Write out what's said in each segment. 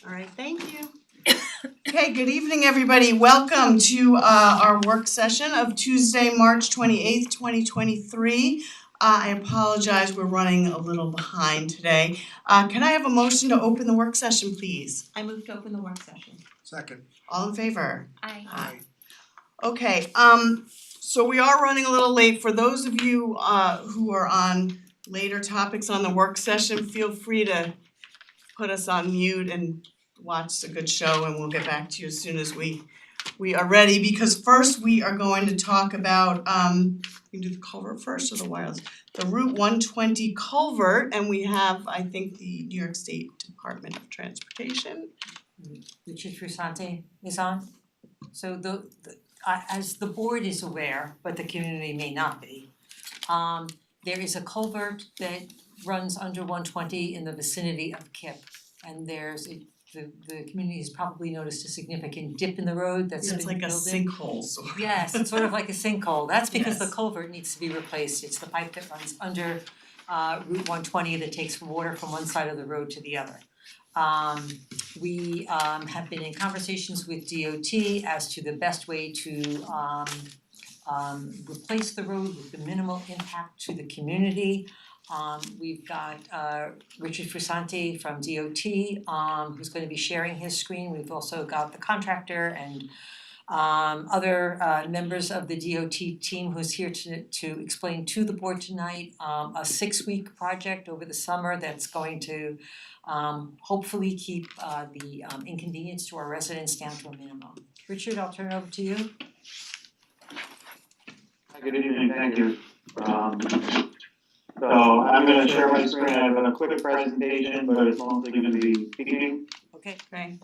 All right, thank you. Okay, good evening, everybody. Welcome to our work session of Tuesday, March 28th, 2023. I apologize, we're running a little behind today. Can I have a motion to open the work session, please? I move to open the work session. Second. All in favor? Aye. Aye. Okay, so we are running a little late. For those of you who are on later topics on the work session, feel free to put us on mute and watch a good show, and we'll get back to you as soon as we are ready, because first we are going to talk about you can do the culvert first or the wireless, the Route 120 culvert, and we have, I think, the New York State Department of Transportation. Richard Frusante is on. So as the board is aware, but the community may not be, there is a culvert that runs under 120 in the vicinity of Kip. And the community has probably noticed a significant dip in the road that's Yeah, been it's like a building. sinkhole sort of. Yes, it's sort of like a sinkhole. That's because Yes. the culvert needs to be replaced. It's the pipe that runs under Route 120 that takes water from one side of the road to the other. We have been in conversations with DOT as to the best way to replace the road with the minimal impact to the community. We've got Richard Frusante from DOT who's going to be sharing his screen. We've also got the contractor and other members of the DOT team who's here to explain to the board tonight a 6-week project over the summer that's going to hopefully keep the inconvenience to our residents down to a minimum. Richard, I'll turn it over to you. Good evening, thank you. So I'm gonna share my screen. I have a quick presentation, but it's mostly gonna be speaking. Okay. Okay.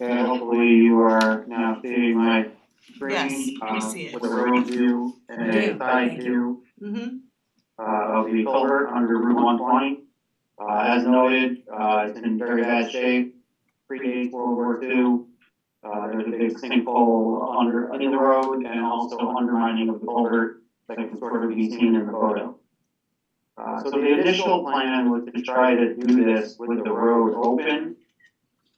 Okay, hopefully you are now seeing my screen. Yes, we see it. With a road view and We a do, side thank view Mm-hmm. of the culvert under Route 120. As noted, it's in very bad shape, predates World War II. There's a big sinkhole in the road and also undermining of the culvert that can sort of be seen in the photo. So the initial plan was to try to do this with the road open.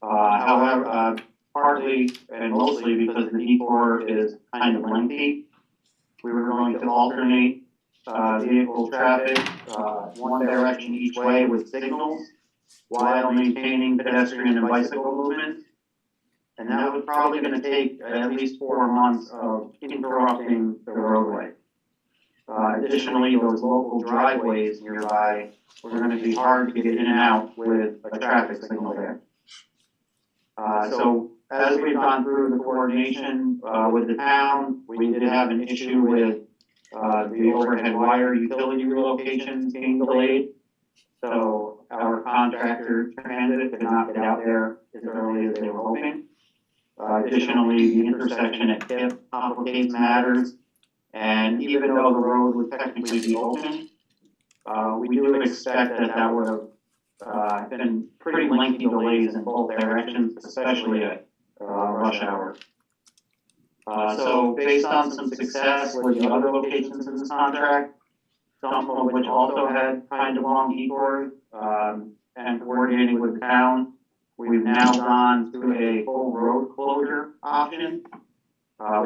However, partly and mostly because the detour is kind of lengthy, we were going to alternate vehicle traffic one direction each way with signals while maintaining pedestrian and bicycle movement. And that was probably gonna take at least 4 months of interrupting the roadway. Additionally, those local driveways nearby were gonna be hard to get in and out with a traffic signal there. So as we've gone through the coordination with the town, we did have an issue with the overhead wire utility relocations being delayed. So our contractor Transit did not get out there as early as they were hoping. Additionally, the intersection at Kip complicates matters, and even though the road would technically be open, we do expect that would have been pretty lengthy delays in both directions, especially at rush hour. So based on some success with the other locations in this contract, some of which also had kind of long detours, and coordinating with the town, we've now gone to a full road closure option,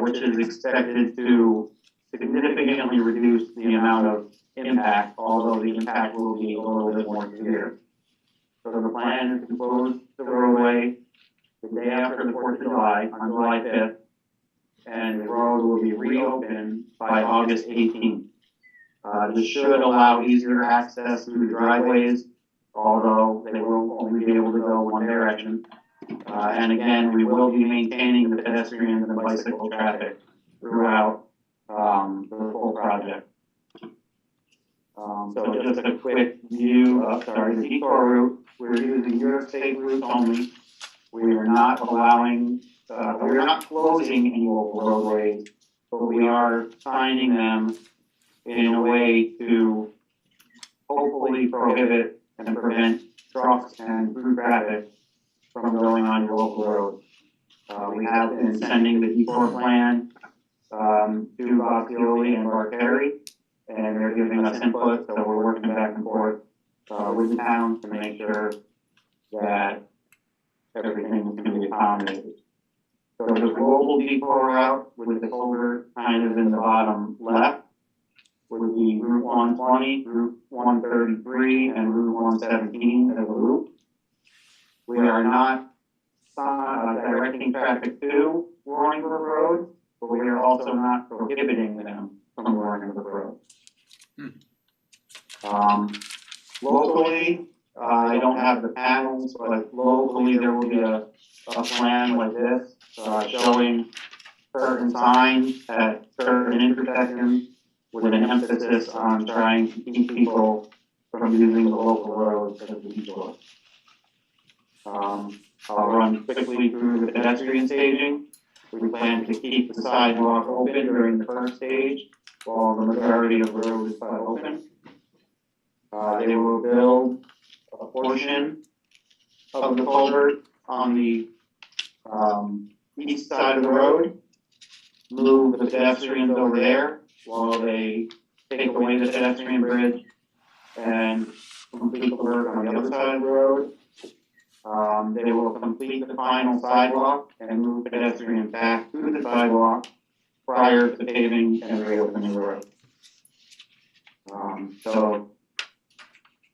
which is expected to significantly reduce the amount of impact, although the impact will be a little bit more severe. So the plan is to close the roadway the day after the 4th of July, on July 5th, and the road will be reopened by August 18th. This should allow easier access through the driveways, although they will only be able to go one direction. And again, we will be maintaining the pedestrian and the bicycle traffic throughout the full project. So just a quick view of, the detour route. We're using New York State routes only. We are not allowing, we're not closing any local roadways, but we are signing them in a way to hopefully prohibit and prevent trucks and through traffic from going on your local road. We have been sending the detour plan to Bob Fioli and Mark Perry, and they're giving us input, so we're working back and forth with the town to make sure that everything is gonna be accommodated. So there's a global detour route with the culvert kind of in the bottom left, would be Route 120, Route 133, and Route 117 as a loop. We are not directing traffic to Roaring Brook Road, but we are also not prohibiting them from Roaring Brook Road. Locally, I don't have the panels, but locally there will be a plan like this, showing certain signs at certain intersections with an emphasis on trying to keep people from using the local roads as a detour. I'll run quickly through the pedestrian staging. We plan to keep the sidewalk open during the first stage, while the majority of the road is still open. They will build a portion of the culvert on the east side of the road, move the pedestrians over there while they take away the pedestrian bridge and complete the work on the other side of the road. They will complete the final sidewalk and move pedestrians back to the sidewalk prior to paving and reopening the road. So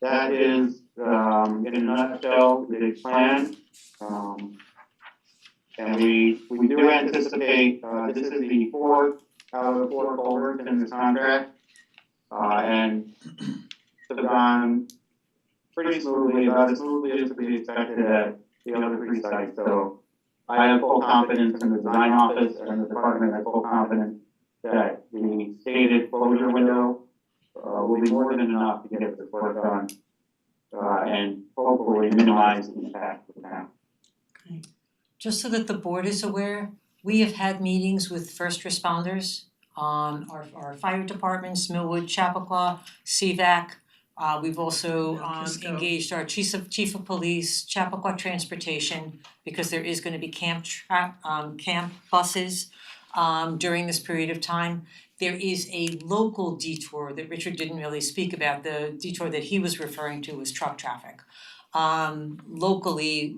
that is, in a nutshell, the plan. And we do anticipate, this is the fourth out of the four culverts in this contract. And have gone pretty smoothly, about as smoothly as could be expected at the other three sites. So I have full confidence in the design office, and the department has full confidence that the stated closure window will be more than enough to get this work done and hopefully minimize the impact of the town. Just so that the board is aware, we have had meetings with first responders, our fire departments, Millwood, Chappaqua, CVAC. We've also engaged our chief of police, Chappaqua Transportation, because there is gonna be camp buses during this period of time. There is a local detour that Richard didn't really speak about. The detour that he was referring to was truck traffic. Locally,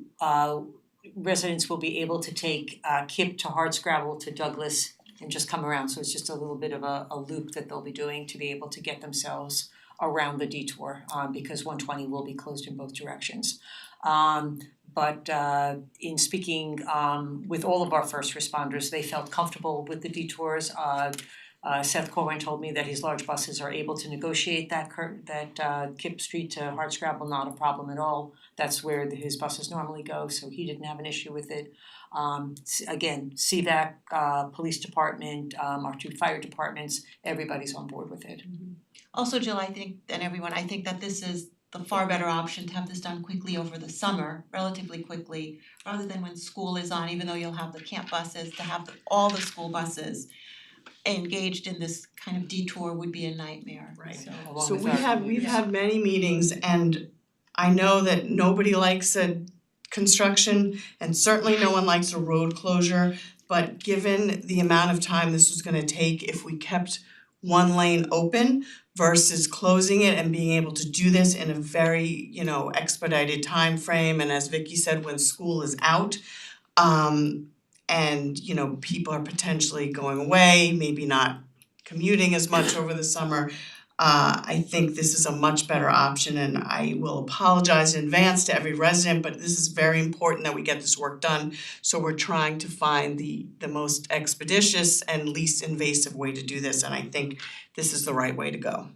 residents will be able to take KIPP to Hardscrabble to Douglas and just come around. So it's just a little bit of a loop that they'll be doing to be able to get themselves around the detour, because 120 will be closed in both directions. But in speaking with all of our first responders, they felt comfortable with the detours. Seth Corwin told me that his large buses are able to negotiate that KIPP Street to Hardscrabble, not a problem at all. That's where his buses normally go, so he didn't have an issue with it. Again, CVAC, police department, our two fire departments, everybody's on board with it. Also, Jill, I think, and everyone, I think that this is the far better option to have this done quickly over the summer, relatively quickly, rather than when school is on, even though you'll have the camp buses, to have all the school buses engaged in this kind of detour would be a nightmare. Right. So So we've had many meetings, and I know that nobody likes a construction, and certainly no one likes a road closure, but given the amount of time this was gonna take, if we kept one lane open versus closing it and being able to do this in a very, expedited time frame, and as Vicky said, when school is out, and people are potentially going away, maybe not commuting as much over the summer, I think this is a much better option, and I will apologize in advance to every resident, but this is very important that we get this work done. So we're trying to find the most expeditious and least invasive way to do this, and I think this is the right way to go.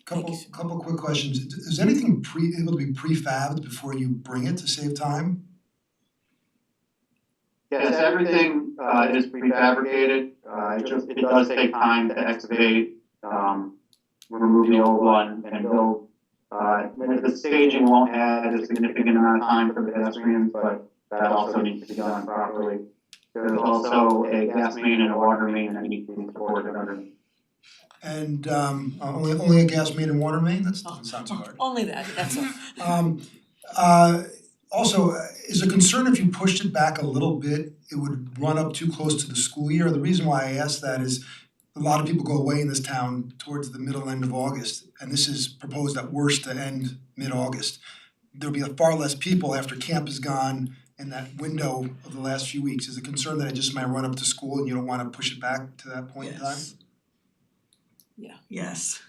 Couple quick questions. Is anything able to be prefabbed before you bring it to save time? Yes, everything is prefabricated. It does take time to excavate, remove the old one, and build. The staging won't add a significant amount of time for pedestrians, but that also needs to be done properly. There's also a gas main and a water main that need to be supported underneath. And only a gas main and water main? That doesn't sound too hard. Only that, that's all. Also, is a concern if you pushed it back a little bit, it would run up too close to the school year? The reason why I ask that is a lot of people go away in this town towards the middle end of August, and this is proposed at worst to end mid-August. There'll be far less people after camp is gone in that window of the last few weeks. Is it a concern that it just might run up to school and you don't wanna push it back to that point in time? Yes. Yes.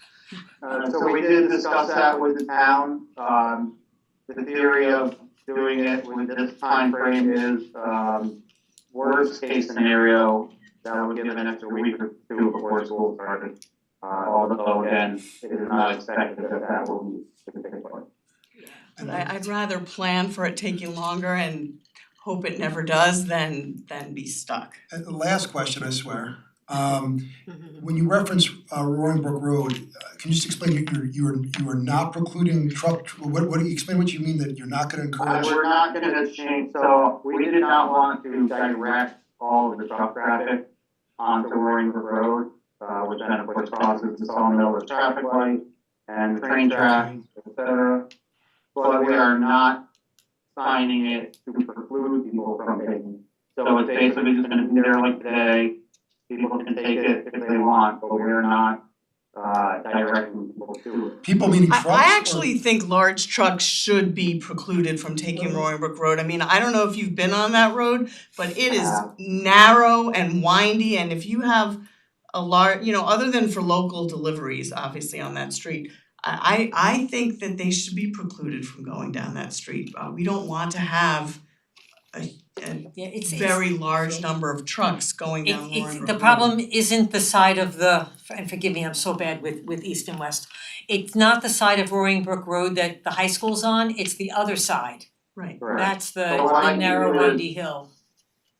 So we did discuss that with the town. The theory of doing it with this time frame is, worst case scenario, that would give an extra week or two before school started. Although again, it is not expected that will be the case. But I'd rather plan for it taking longer and hope it never does than be stuck. And the last question, I swear, when you reference Roaring Brook Road, can you just explain you are not precluding truck, what do you explain what you mean that you're not gonna encourage? We're not gonna change, so we did not want to direct all of the truck traffic onto Roaring Brook Road, which then of course crosses the Sawmill with traffic light and the train tracks, et cetera. But we are not signing it to preclude people from taking it. So it's basically just gonna be there like today. People can take it if they want, but we're not directing people to it. People meaning trucks? I actually think large trucks should be precluded from taking Roaring Brook Road. I mean, I don't know if you've been on that road, but it is narrow and windy, and if you have a large, other than for local deliveries, obviously on that street, I think that they should be precluded from going down that street. We don't want to have a it's very large number of trucks going down Roaring Brook Road. the problem isn't the side of and forgive me, I'm so bad with east and west. It's not the side of Roaring Brook Road that the high school's on, it's the other side. Right. Correct. That's the So what I can narrow do is- windy hill.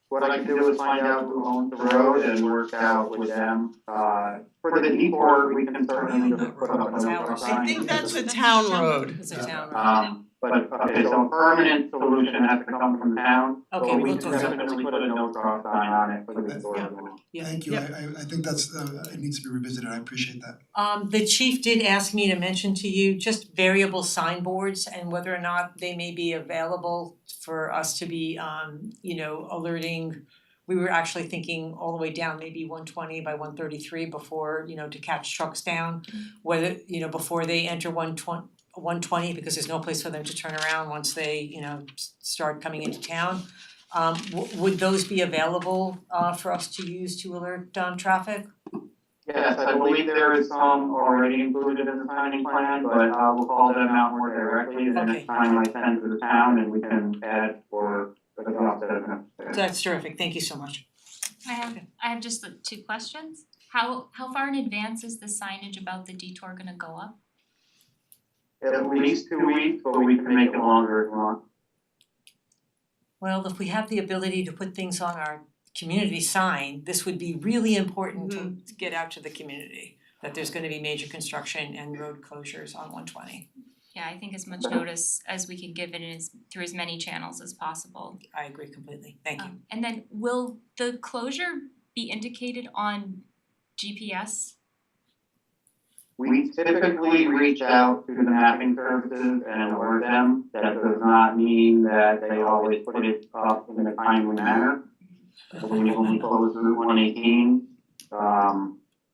What I can do is find out who owns the road and work out with them. For the depot, we can certainly just put up a no Ours. sign. I think that's a town road. It's a town road. But okay, so a permanent solution has to come from town. Okay, But we we'll can talk about definitely put a no cross sign on it for the store. Yeah. Thank you, Yep. I think that's it needs to be revisited, I appreciate that. The chief did ask me to mention to you just variable signboards and whether or not they may be available for us to be alerting. We were actually thinking all the way down, maybe 120 by 133 before, to catch trucks down. Whether, before they enter 120 because there's no place for them to turn around once they, start coming into town. Would those be available for us to use to alert traffic? Yes, I believe there is some already included in the signing plan, but we'll call them out more directly the Okay. next time I send to the town and we can add for the cost that is necessary. That's terrific, thank you so much. I have just two questions. How far in advance is the signage about the detour gonna go up? At least 2 weeks, but we can make it longer if you want. Well, if we have the ability to put things on our community sign, this would be really important to get out to the community, that there's gonna be major construction and road closures on 120. Yeah, I think as much notice as we can give it through as many channels as possible. I agree completely, thank you. And then will the closure be indicated on GPS? We typically reach out to the mapping services and alert them. That does not mean that they always put it up in a timely manner. When we close Route 118,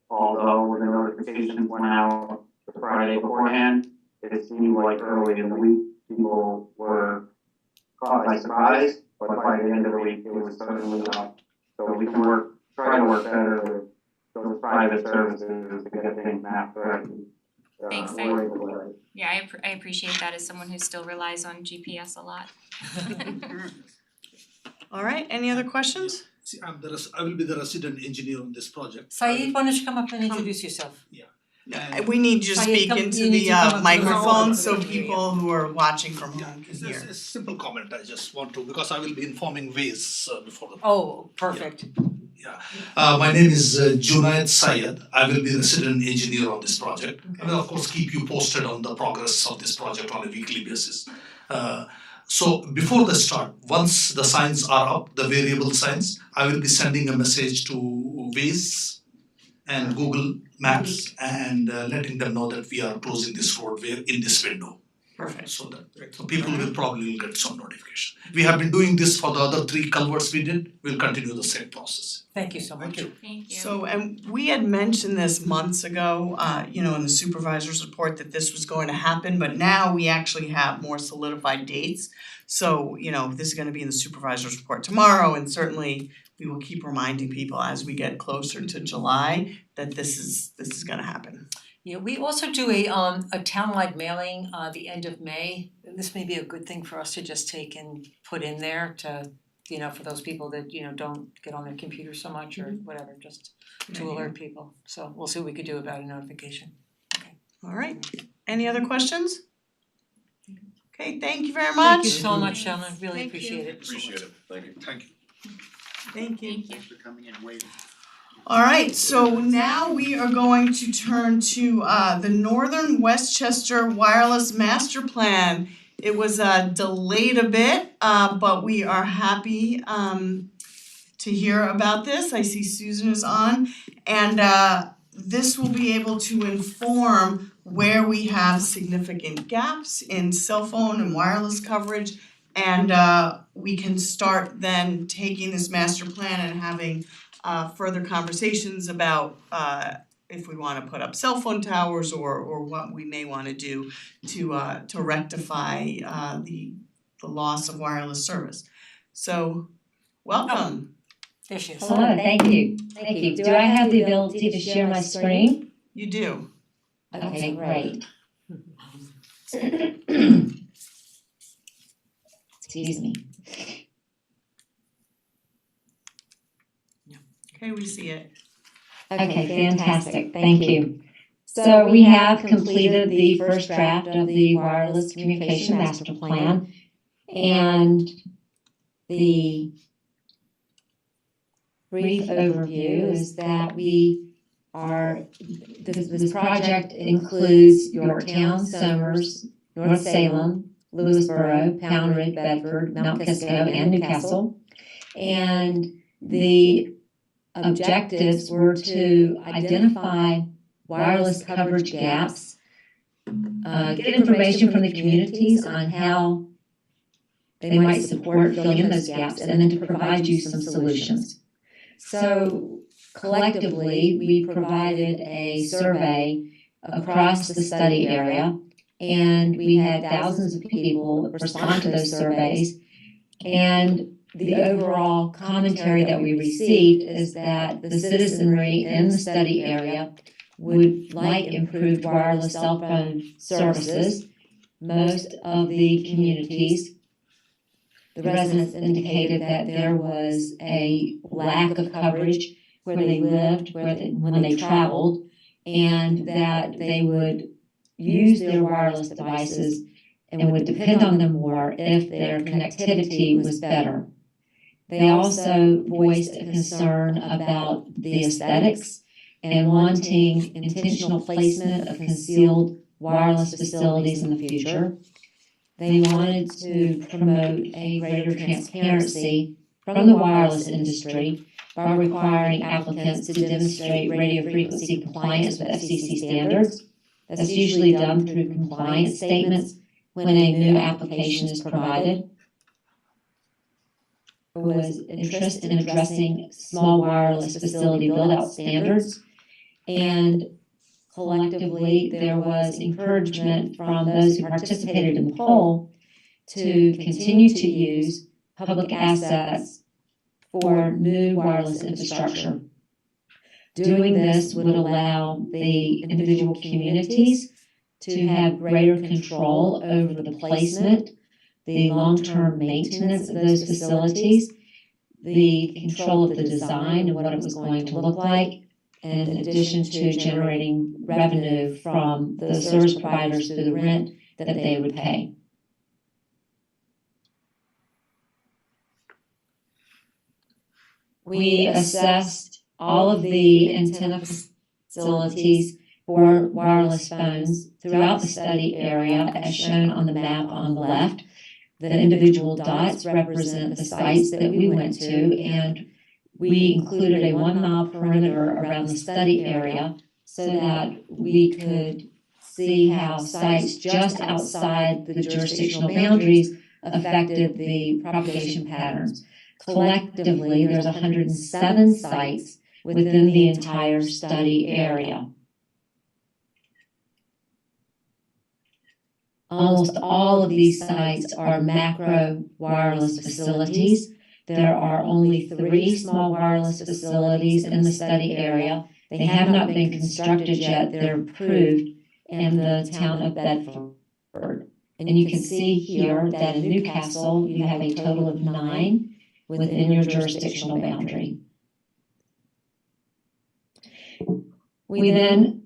although the notifications went out the Friday beforehand, it seemed like early in the week, people were caught by surprise, but by the end of the week, it was certainly up. So we can try to work better with those private services to get things mapped correctly. Thanks, we're able to- Yeah, I appreciate that as someone who still relies on GPS a lot. Alright, any other questions? See, I will be the resident engineer on this project. Saeed, why don't you come up and introduce yourself? And We need you to Saeed, speak come- into you need the to come up to the microphone so microphone. people who are watching from yeah, home can it's hear. a simple comment I just want to, because I will be informing Waze before the. Oh, perfect. Yeah, my name is Junaid Syed. I will be the resident engineer on this project. I will of course keep you posted on the progress of this project on a weekly basis. So before the start, once the signs are up, the variable signs, I will be sending a message to Waze and Google Maps and letting them know that we are closing this road in this window. Perfect. So that, so people will probably get some notification. We have been doing this for the other 3 culverts we did, we'll continue the same process. Thank you so much. Thank you. So, and we had mentioned this months ago, you know, in the supervisor's report that this was going to happen, but now we actually have more solidified dates. So, you know, this is gonna be in the supervisor's report tomorrow, and certainly we will keep reminding people as we get closer to July that this is gonna happen. Yeah, we also do a townwide mailing the end of May. This may be a good thing for us to just take and put in there to, you know, for those people that, you know, don't get on their computer so much or whatever, just to alert people. So we'll see what we could do about a notification. All right, any other questions? Okay, thank you very much. Thank you so much, gentlemen, really Thank you. appreciate it. Appreciate it, thank you. Thank you. Thank you. Thank you. Thanks for coming and waiting. All right, so now we are going to turn to the Northern Westchester Wireless Master Plan. It was delayed a bit, but we are happy to hear about this. I see Susan is on, and this will be able to inform where we have significant gaps in cell phone and wireless coverage, and we can start then taking this master plan and having further conversations about if we wanna put up cell phone towers or what we may wanna do to rectify the loss of wireless service. So, welcome. There she is. Hello, thank you. Thank you. Do I have the ability to share my screen? You do. Okay, great. Excuse me. Okay, we see it. Okay, fantastic. Thank you. So we have completed the first draft of the Wireless Communication Master Plan, and the brief overview is that this project includes Yorktown, Somers, North Salem, Lewisboro, Pound Ridge, Bedford, Mount Kisco, and Newcastle. And the objectives were to identify wireless coverage gaps, get information from the communities on how they might support filling in those gaps, and then to provide you some solutions. So collectively, we provided a survey across the study area, and we had thousands of people respond to those surveys. And the overall commentary that we received is that the citizenry in the study area would like improved wireless cell phone services. Most of the communities, the residents indicated that there was a lack of coverage where they lived, when they traveled, and that they would use their wireless devices and would depend on them more if their connectivity was better. They also voiced a concern about the aesthetics and wanting intentional placement of concealed wireless facilities in the future. They wanted to promote a greater transparency from the wireless industry by requiring applicants to demonstrate radio frequency compliance with FCC standards. That's usually done through compliance statements when a new application is provided. There was interest in addressing small wireless facility build-out standards, and collectively there was encouragement from those who participated in the poll to continue to use public assets for new wireless infrastructure. Doing this would allow the individual communities to have greater control over the placement, the long-term maintenance of those facilities, the control of the design and what it was going to look like, and in addition to generating revenue from the service providers through the rent that they would pay. We assessed all of the antenna facilities for wireless phones throughout the study area as shown on the map on the left. The individual dots represent the sites that we went to, and we included a 1 mile perimeter around the study area so that we could see how sites just outside the jurisdictional boundaries affected the propagation patterns. Collectively, there's 107 sites within the entire study area. Almost all of these sites are macro wireless facilities. There are only 3 small wireless facilities in the study area. They have not been constructed yet. They're approved in the town of Bedford. And you can see here that in Newcastle, you have a total of 9 within your jurisdictional boundary. We then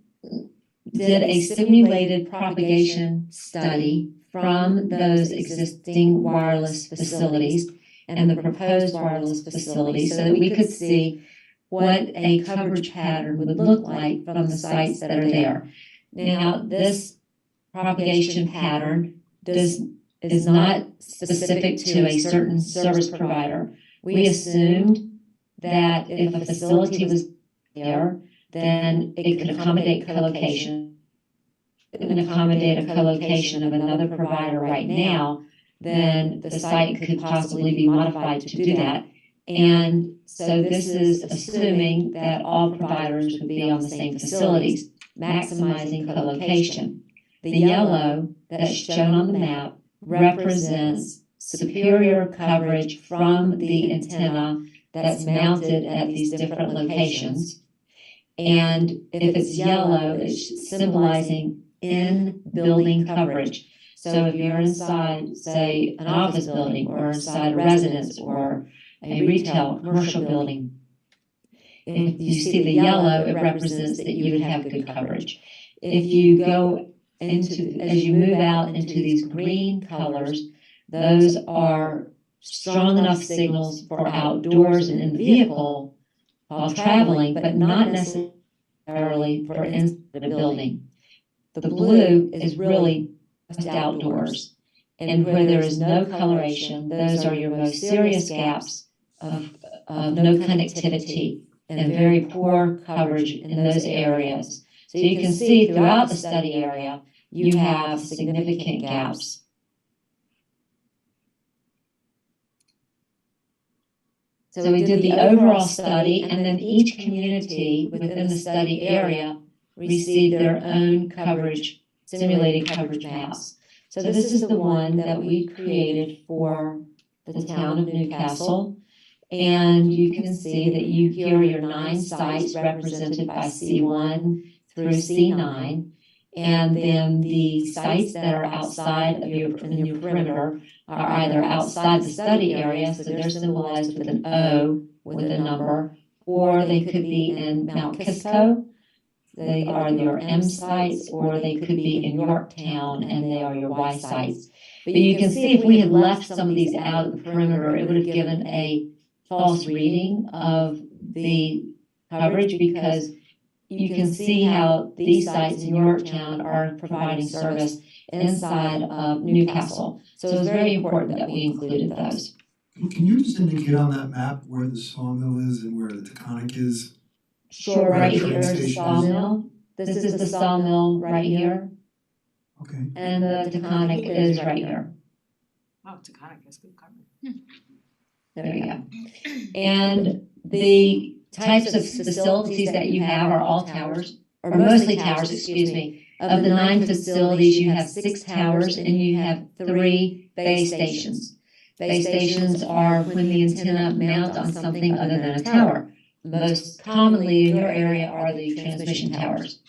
did a simulated propagation study from those existing wireless facilities and the proposed wireless facilities so that we could see what a coverage pattern would look like from the sites that are there. Now, this propagation pattern is not specific to a certain service provider. We assumed that if a facility was there, then it could accommodate co-location. It can accommodate a co-location of another provider right now, then the site could possibly be modified to do that. And so this is assuming that all providers would be on the same facilities, maximizing co-location. The yellow that's shown on the map represents superior coverage from the antenna that's mounted at these different locations. And if it's yellow, it's symbolizing in-building coverage. So if you're inside, say, an office building or inside a residence or a retail commercial building, if you see the yellow, it represents that you would have good coverage. If you go into, as you move out into these green colors, those are strong enough signals for outdoors and in the vehicle while traveling, but not necessarily for inside the building. The blue is really just outdoors. And where there is no coloration, those are your most serious gaps of no connectivity and very poor coverage in those areas. So you can see throughout the study area, you have significant gaps. So we did the overall study, and then each community within the study area received their own coverage, simulated coverage maps. So this is the one that we created for the town of Newcastle. And you can see that here are your 9 sites represented by C1 through C9. And then the sites that are outside of your perimeter are either outside the study area, so they're symbolized with an O with a number, or they could be in Mount Kisco. They are your M sites, or they could be in Yorktown, and they are your Y sites. But you can see if we had left some of these out of the perimeter, it would have given a false reading of the coverage, because you can see how these sites in Yorktown are providing service inside of Newcastle. So it's very important that we included those. Can you just indicate on that map where the sawmill is and where the Taconic is? Sure, right Train here is the station. sawmill. This is the sawmill right here, Okay. and the Taconic is right here. Oh, Taconic has good coverage. There we go. And the types of facilities that you have are all towers, or mostly towers, excuse me. Of the 9 facilities, you have 6 towers and you have 3 base stations. Base stations are when the antenna mounts on something other than a tower. Most commonly in your area are the transmission towers.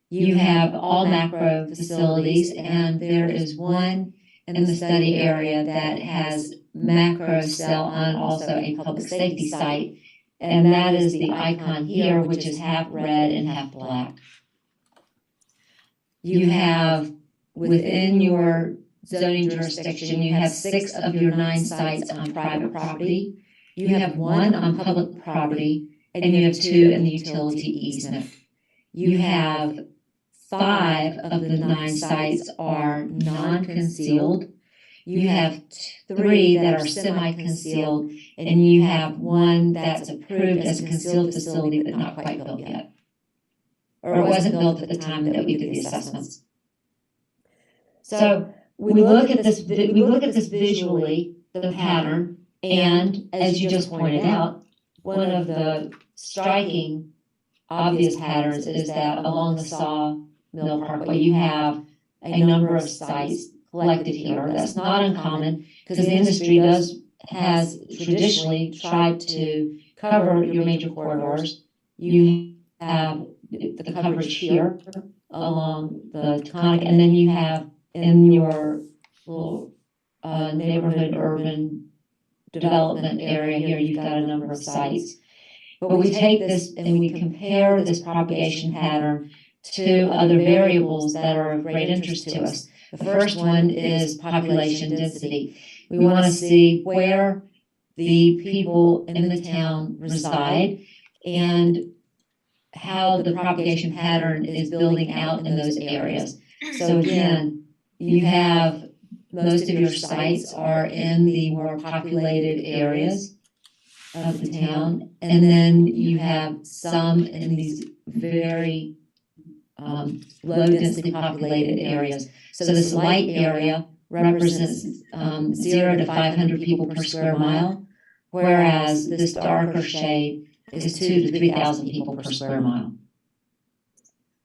You have all macro facilities, and there is one in the study area that has macro cell on also a public safety site, and that is the icon here, which is half red and half black. You have, within your zoning jurisdiction, you have 6 of your 9 sites on private property. You have 1 on public property, and you have 2 in the utility easement. You have 5 of the 9 sites are non-concealed. You have 3 that are semi-concealed, and you have 1 that's approved as a concealed facility but not quite built yet. or it wasn't built at the time that we did the assessments. So we look at this visually, the pattern, and as you just pointed out, one of the striking obvious patterns is that along the Sawmill Parkway, you have a number of sites collected here. That's not uncommon because the industry has traditionally tried to cover your major corridors. You have the coverage here along the Taconic, and then you have in your little neighborhood urban development area here, you've got a number of sites. But we take this and we compare this propagation pattern to other variables that are of great interest to us. The first one is population density. We want to see where the people in the town reside and how the propagation pattern is building out in those areas. So again, you have most of your sites are in the more populated areas of the town, and then you have some in these very low density populated areas. So this light area represents 0 to 500 people per square mile, whereas this darker shade is 2 to 3,000 people per square mile.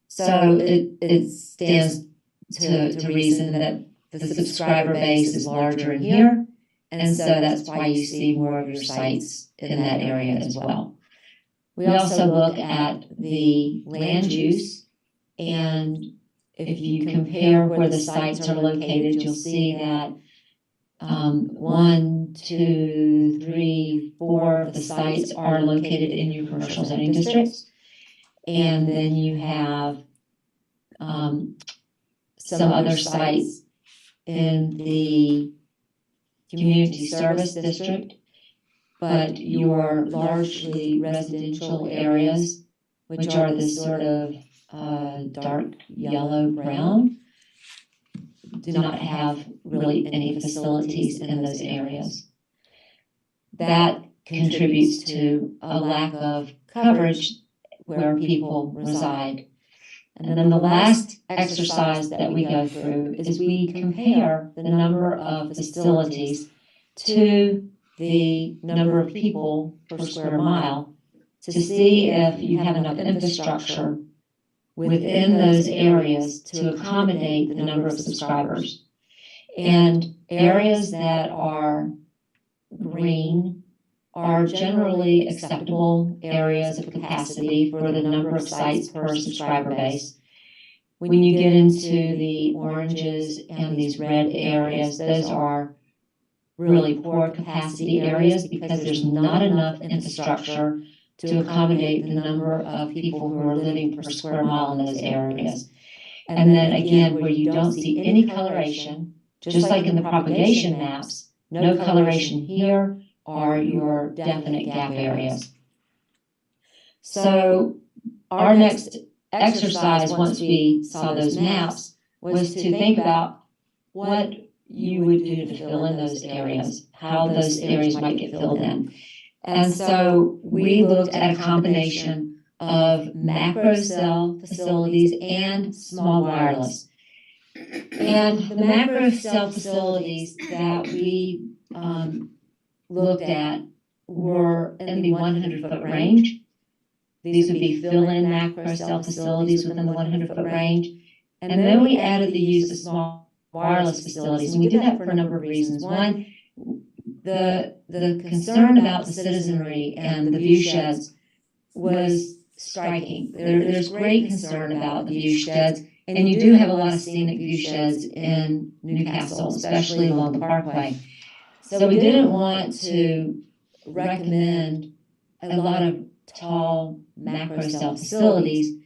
So it stands to reason that the subscriber base is larger in here, and so that's why you see more of your sites in that area as well. We also look at the land use, and if you compare where the sites are located, you'll see that 1, 2, 3, 4 of the sites are located in your commercial zoning districts. And then you have some other sites in the community service district, but your largely residential areas, which are this sort of dark yellow brown, do not have really any facilities in those areas. That contributes to a lack of coverage where people reside. And then the last exercise that we go through is we compare the number of facilities to the number of people per square mile to see if you have enough infrastructure within those areas to accommodate the number of subscribers. And areas that are green are generally acceptable areas of capacity for the number of sites per subscriber base. When you get into the oranges and these red areas, those are really poor capacity areas because there's not enough infrastructure to accommodate the number of people who are living per square mile in those areas. And then again, where you don't see any coloration, just like in the propagation maps, no coloration here are your definite gap areas. So our next exercise, once we saw those maps, was to think about what you would do to fill in those areas, how those areas might get filled in. And so we looked at a combination of macro cell facilities and small wireless. And the macro cell facilities that we looked at were in the 100-foot range. These would be fill-in macro cell facilities within the 100-foot range. And then we added the use of small wireless facilities. And we did that for a number of reasons. One, the concern about the citizenry and the view sheds was striking. There's great concern about the view sheds, and you do have a lot of scenic view sheds in Newcastle, especially along the Parkway. So we didn't want to recommend a lot of tall macro cell facilities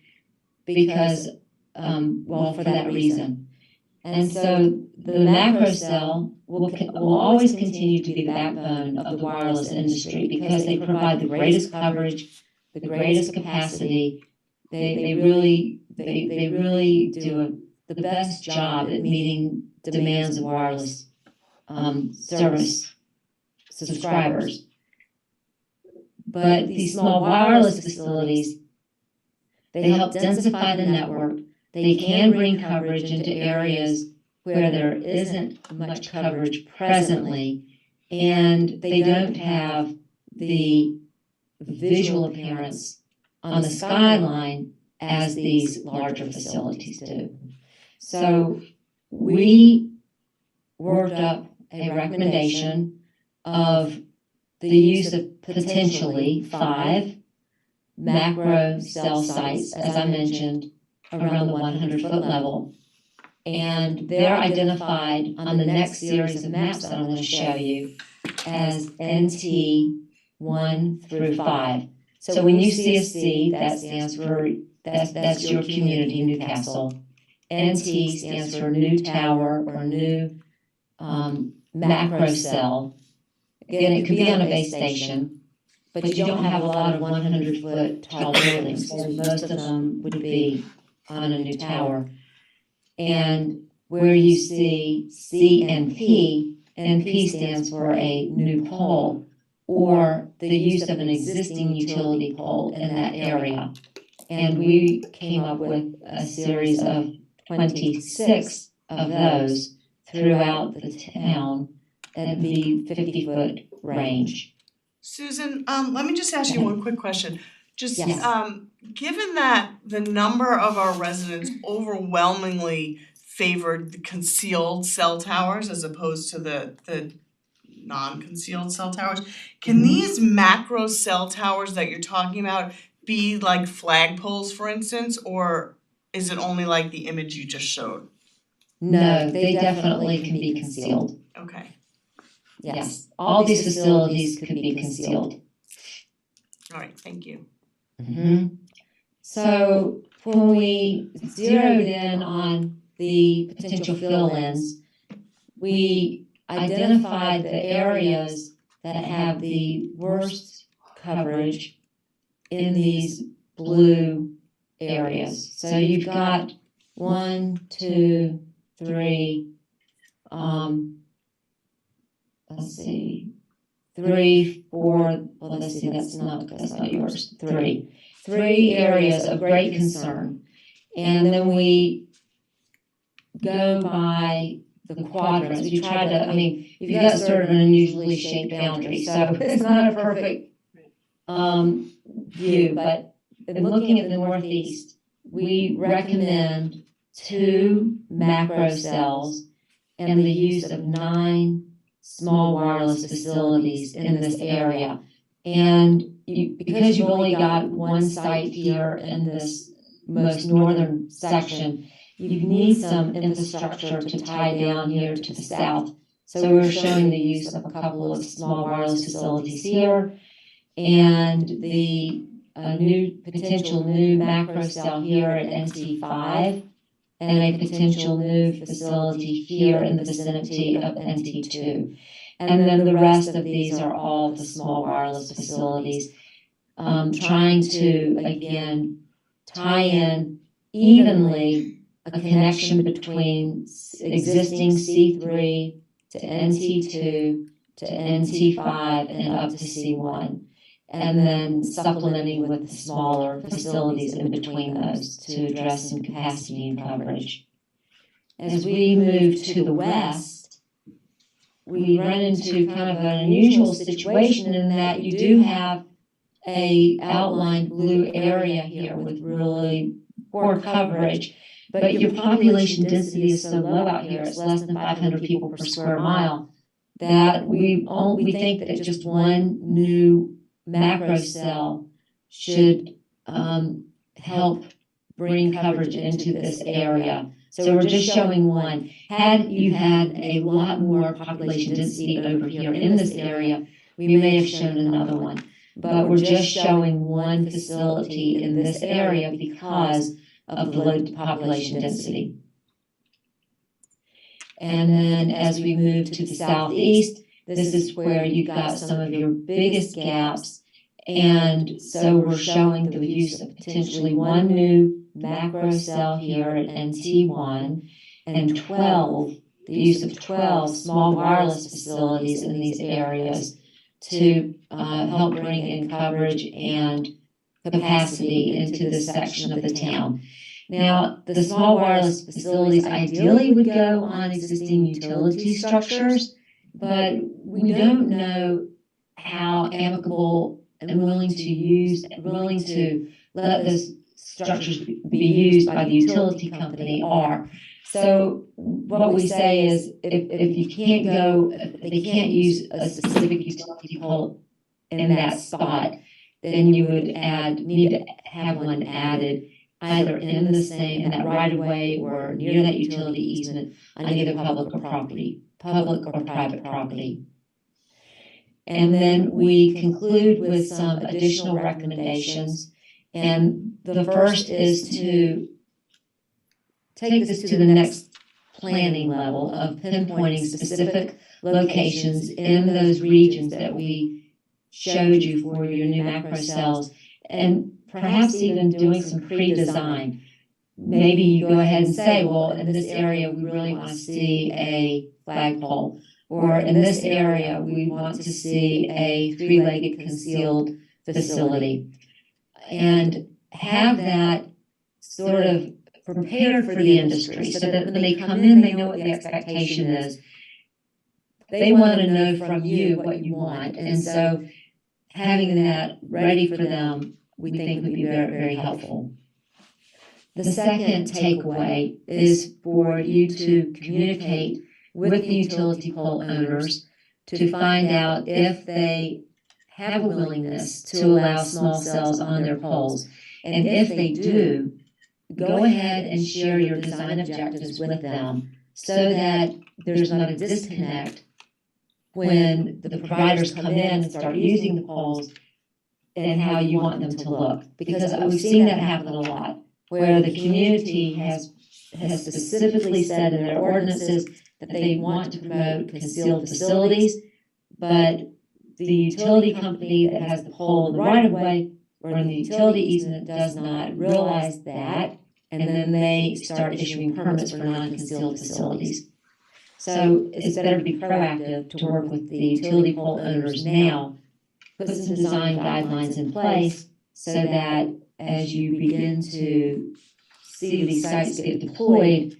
because, for that reason. And so the macro cell will always continue to be the backbone of the wireless industry because they provide the greatest coverage, the greatest capacity. They really do the best job at meeting demands of wireless service subscribers. But these small wireless facilities They help densify the network. They can bring coverage into areas where there isn't much coverage presently, and they don't have the visual appearance on the skyline as these larger facilities do. So we worked up a recommendation of the use of potentially 5 macro cell sites, as I mentioned, around the 100-foot level. And they're identified on the next series of maps that I'm going to show you as NT 1 through 5. So when you see a C, that stands for, that's your community, Newcastle. NT stands for new tower or new macro cell. Again, it could be on a base station, but you don't have a lot of 100-foot tall buildings, so most of them would be on a new tower. And where you see C and P, NP stands for a new pole or the use of an existing utility pole in that area. And we came up with a series of 26 of those throughout the town at the 50-foot range. Susan, let me just ask you one quick question. Just Yes. given that the number of our residents overwhelmingly favored the concealed cell towers as opposed to the non-concealed cell towers, can these macro cell towers that you're talking about be like flagpoles, for instance, or is it only like the image you just showed? No, they definitely can be concealed. Okay. Yes, all these facilities could be concealed. All right, thank you. So when we zeroed in on the potential fill-ins, we identified the areas that have the worst coverage in these blue areas. So you've got 1, 2, 3, let's see, 3, 4, well, let's see, that's not yours, 3 areas of great concern. And then we go by the quadrants. We try to, I mean, you've got sort of an unusually shaped boundary, so it's not a perfect view, but in looking at the Northeast, we recommend 2 macro cells and the use of 9 small wireless facilities in this area. And because you've only got one site here in this most northern section, you need some infrastructure to tie down here to the south. So we're showing the use of a couple of small wireless facilities here and the potential new macro cell here at NT5 and a potential new facility here in the vicinity of NT2. And then the rest of these are all the small wireless facilities, trying to, again, tie in evenly a connection between existing C3 to NT2 to NT5 and up to C1, and then supplementing with the smaller facilities in between those to address some capacity and coverage. As we move to the west, we run into kind of an unusual situation in that you do have a outlined blue area here with really poor coverage, but your population density is so low out here, it's less than 500 people per square mile, that we think that just one new macro cell should help bring coverage into this area. So we're just showing one. Had you had a lot more population density over here in this area, we may have shown another one. But we're just showing one facility in this area because of the low population density. And then as we move to the southeast, this is where you've got some of your biggest gaps. And so we're showing the use of potentially one new macro cell here at NT1 and the use of 12 small wireless facilities in these areas to help bring in coverage and capacity into this section of the town. Now, the small wireless facilities ideally would go on existing utility structures, but we don't know how amicable and willing to let those structures be used by the utility company are. So what we say is if you can't go, if they can't use a specific utility pole in that spot, then you would need to have one added either in that right of way or near that utility easement on either public or private property. And then we conclude with some additional recommendations. And the first is to take this to the next planning level of pinpointing specific locations in those regions that we showed you for your new macro cells, and perhaps even doing some pre-design. Maybe you go ahead and say, well, in this area, we really want to see a flagpole, or in this area, we want to see a three-legged concealed facility. And have that sort of prepared for the industry so that when they come in, they know what the expectation is. They want to know from you what you want. And so having that ready for them, we think would be very, very helpful. The second takeaway is for you to communicate with the utility pole owners to find out if they have a willingness to allow small cells on their poles. And if they do, go ahead and share your design objectives with them so that there's not a disconnect when the providers come in and start using the poles and how you want them to look. Because we've seen that happen a lot, where the community has specifically said in their ordinances that they want to promote concealed facilities, but the utility company that has the pole in the right of way or in the utility easement does not realize that, and then they start issuing permits for non-concealed facilities. So it's better to be proactive, to work with the utility pole owners now, put some design guidelines in place so that as you begin to see these sites get deployed,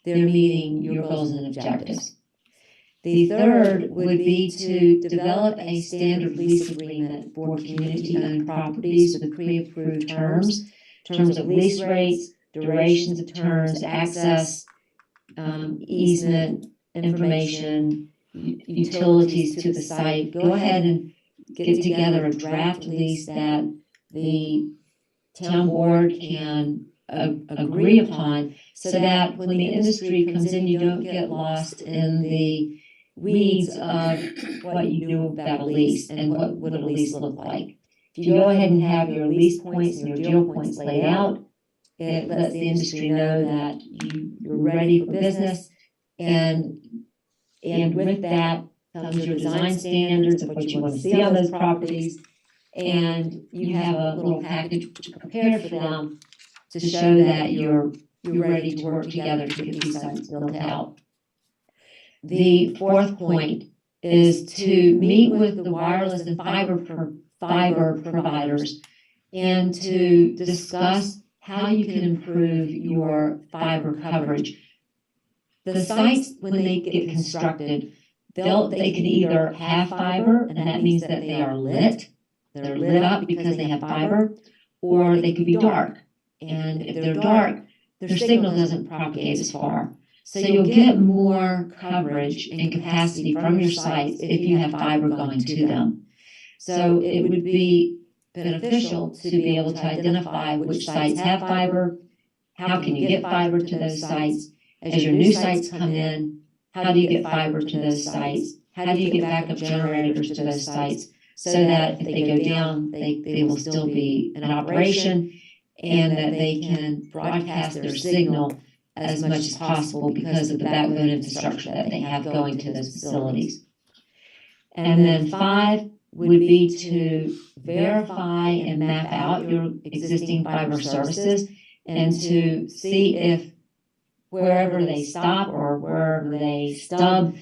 they're meeting your goals and objectives. The third would be to develop a standard lease agreement for community-owned properties with pre-approved terms of lease rates, durations of terms, access, easement, information, utilities to the site. Go ahead and get together a draft lease that the town board can agree upon so that when the industry comes in, you don't get lost in the weeds of what you do about a lease and what would a lease look like. If you go ahead and have your lease points and your deal points laid out, it lets the industry know that you're ready for business, and with that comes your design standards of what you want to see on those properties, and you have a little package prepared for them to show that you're ready to work together to get these sites built out. The fourth point is to meet with the wireless and fiber providers and to discuss how you can improve your fiber coverage. The sites, when they get constructed, they can either have fiber, and that means that they are lit. They're lit up because they have fiber, or they could be dark. And if they're dark, their signal doesn't propagate as far. So you'll get more coverage and capacity from your sites if you have fiber going to them. So it would be beneficial to be able to identify which sites have fiber, how can you get fiber to those sites. As your new sites come in, how do you get fiber to those sites? How do you get backup generators to those sites so that if they go down, they will still be in operation and that they can broadcast their signal as much as possible because of the backbone infrastructure that they have going to those facilities. And then 5 would be to verify and map out your existing fiber services and to see if wherever they stop or wherever they stub,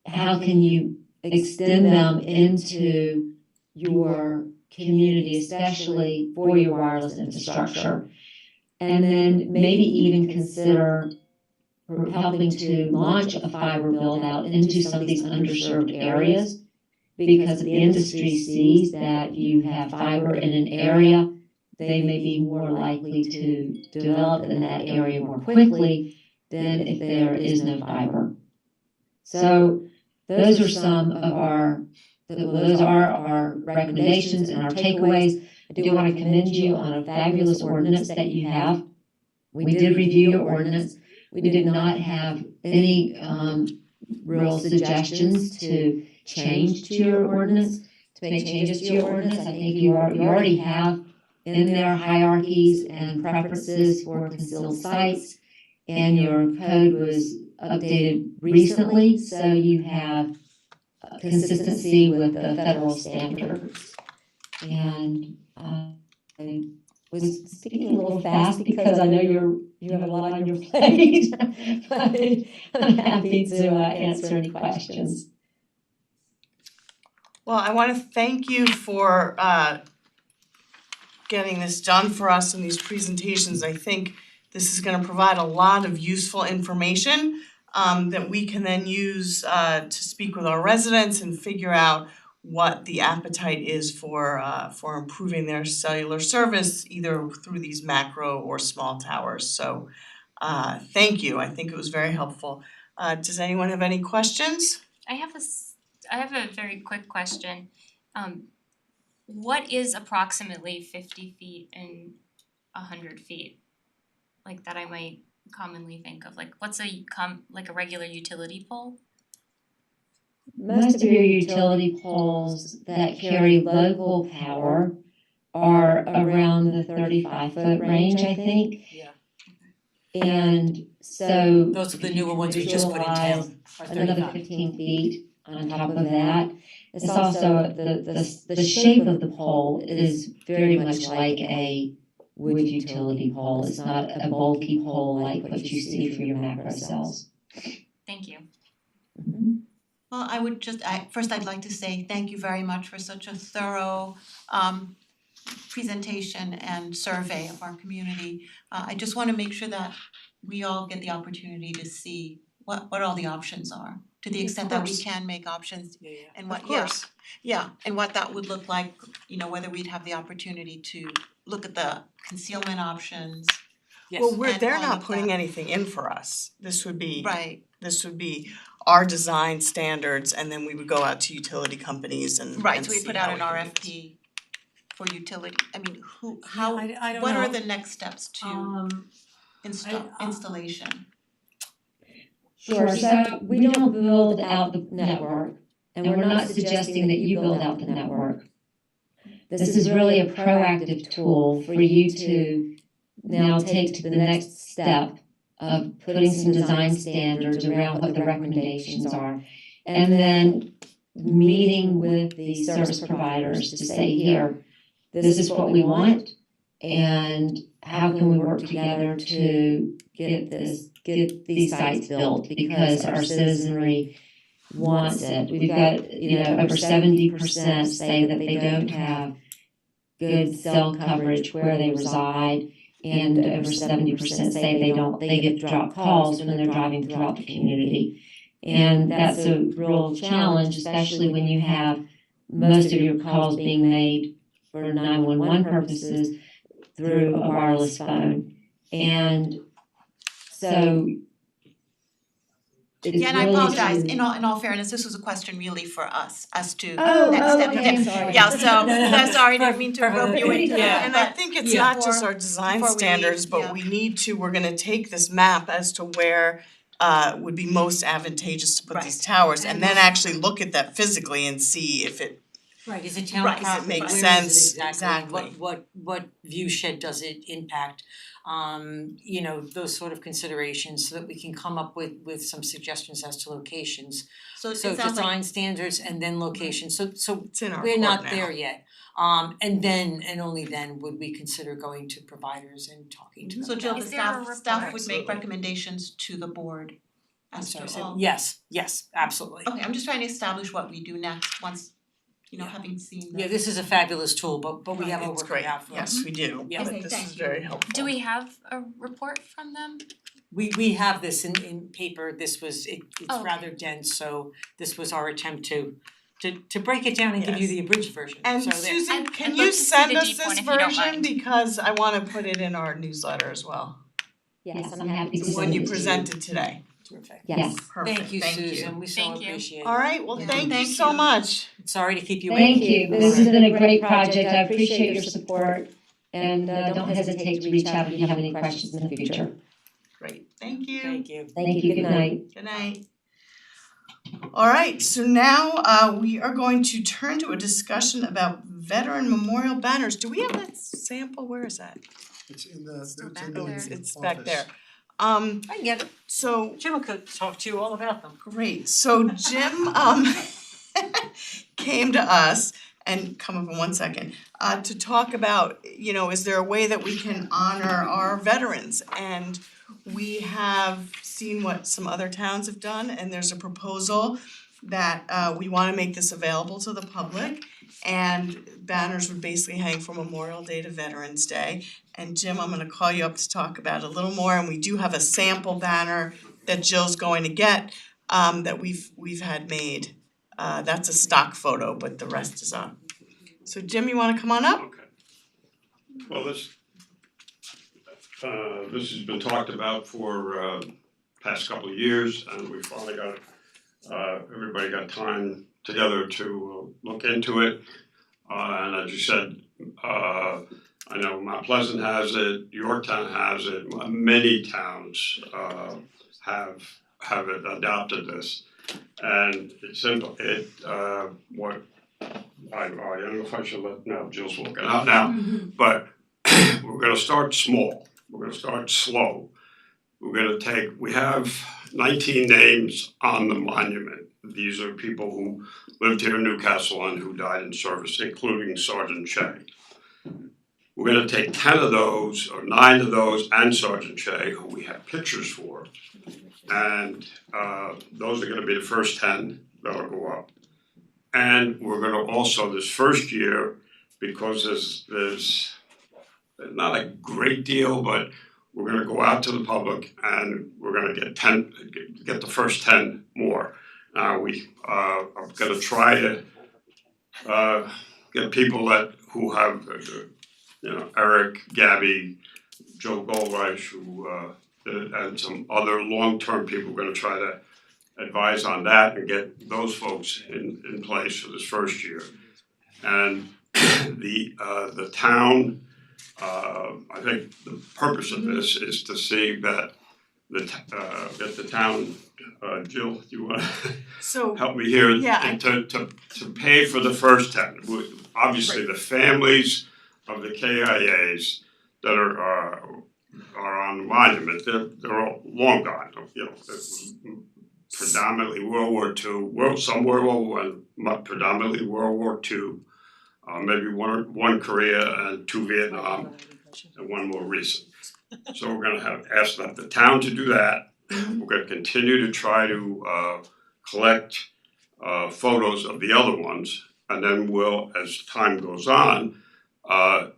how can you extend them into your community, especially for your wireless infrastructure. And then maybe even consider helping to launch a fiber build out into some of these underserved areas, because if the industry sees that you have fiber in an area, they may be more likely to develop in that area more quickly than if there is no fiber. So those are some of those are our recommendations and our takeaways. I do want to commend you on a fabulous ordinance that you have. We did review your ordinance. We did not have any real suggestions to change to your ordinance, to make changes to your ordinance. I think you already have in there hierarchies and preferences for concealed sites, and your code was updated recently, so you have consistency with the federal standards. And I was speaking a little fast because I know you have a lot on your plate, but I'm happy to answer any questions. Well, I wanna thank you for getting this done for us in these presentations. I think this is gonna provide a lot of useful information that we can then use to speak with our residents and figure out what the appetite is for improving their cellular service, either through these macro or small towers. So thank you, I think it was very helpful. Does anyone have any questions? I have a very quick question. What is approximately 50 feet and 100 feet? Like that I might commonly think of, like what's like a regular utility pole? Most of your utility poles that carry local power are around the 35-foot range, I think. Yeah. And so Those are the newer ones we just put in town, are another 35. 15 feet on top of that. It's also the shape of the pole is very much like a wood utility pole. It's not a bulky pole like what you see for your macro cells. Thank you. Well, I would just, first I'd like to say thank you very much for such a thorough presentation and survey of our community. I just wanna make sure that we all get the opportunity to see what all the options are, to the extent that we course. can make options Yeah, yeah. and what, Of course. yeah, and what that would look like, you know, whether we'd have the opportunity to look at the concealment options. Yes. Well, And they're all not of putting that. anything in for us. This would be Right, our design standards, and then we would go out to utility companies and right, so we see put how out an we can do this. RFP for utility, I mean, I don't what are know. the next steps to I- installation? Sure, so we don't build out the network, and we're not suggesting that you build out the network. This is really a proactive tool for you to now take to the next step of putting some design standards around what the recommendations are. And then meeting with the service providers to say, here, this is what we want, and how can we work together to get these sites built, because our citizenry wants it. We've got, over 70% say that they don't have good cell coverage where they reside, and over 70% say they get dropped calls when they're driving throughout the community. And that's a real challenge, especially when you have most of your calls being made for 911 purposes through a wireless phone. And so it's Yeah, and I really apologize, to- in all fairness, this was a question really for us as to Oh, next step. okay, I'm sorry. Yeah, so, No. sorry, didn't mean to rope you into Yeah, that, and I but think it's Yeah. not just our design before we leave, standards, but yeah. we need to, we're gonna take this map as to where would be most advantageous to put these Right. towers, and And then this- actually look at that physically and see if it, Right, is it town Right, property? does it make Where is it sense? exactly? Exactly. What view shed does it impact? Those sort of considerations, so that we can come up with some suggestions as to locations. so it So sounds like, design standards and then locations, so it's in our we're court not now. there yet. And only then would we consider going to providers and talking to them. so Jill, the Is there a staff would Absolutely. make recommendations to the board I'm as to sorry, all. yes, absolutely. Okay, I'm just trying to establish what we do next, once, you know, having seen the. Yeah, this is a fabulous tool, but we have a It's work great, cut out for us. yes, we do, Yeah. but Okay, this thank is you. very helpful. Do we have a report from them? We have this in paper, it's Oh. rather dense, so this was our attempt to break it down and give you Yes. the abridged version. And So there- Susan, I'd can love you to see send the us deep one this if you don't version, mind. because I wanna put it in our newsletter as well, Yes, I'm happy to the send one you it to presented today. Terrific. Yes. Perfect, Thank you, Susan, we so Thank you. appreciate it. Alright, well, Yeah. thank you Thank so you. much. Sorry to keep you waiting. Thank you. This has been a great project. I appreciate your support. And don't hesitate to reach out if you have any questions in the future. Great, thank you. Thank you. Thank you. Good night. Good night. Alright, so now we are going to turn to a discussion about veteran memorial banners. Do we have that sample? Where is that? It's in the, Still it's back in the there. It's back office. there. I can get it. So Jim could talk to you all about them. great, so Jim came to us, and come up in 1 second, to talk about, you know, is there a way that we can honor our veterans? And we have seen what some other towns have done, and there's a proposal that we wanna make this available to the public. And banners would basically hang from Memorial Day to Veterans Day. And Jim, I'm gonna call you up to talk about it a little more, and we do have a sample banner that Jill's going to get, that we've had made. That's a stock photo, but the rest is up. So Jim, you wanna come on up? Okay. Well, this has been talked about for past couple of years, and we finally got everybody got time together to look into it. And as you said, I know Mount Pleasant has it, Yorktown has it, many towns have adopted this. And it's simple, what I don't know if I should no, Jill's looking out now, but we're gonna start small, we're gonna start slow. We have 19 names on the monument. These are people who lived here in Newcastle and who died in service, including Sergeant Che. We're gonna take 10 of those, or 9 of those, and Sergeant Che, who we have pictures for. And those are gonna be the first 10 that'll go up. And we're gonna also, this first year, because there's not a great deal, but we're gonna go out to the public and we're gonna get the first 10 more. We are gonna try to get people who have, you know, Eric, Gabby, Joe Goldreich, who and some other long-term people, we're gonna try to advise on that and get those folks in place for this first year. And the town, I think the purpose of this is to see that get the town, Jill, you wanna So, help me here? Yeah, I- To pay for the first 10. Obviously, the families of the KIAs that are on the monument, they're all long gone, you know, predominantly World War II, some World War I, predominantly World War II, maybe one Korea and 2 Vietnam, and 1 more recent. So we're gonna ask the town to do that. We're gonna continue to try to collect photos of the other ones, and then we'll, as time goes on, they'll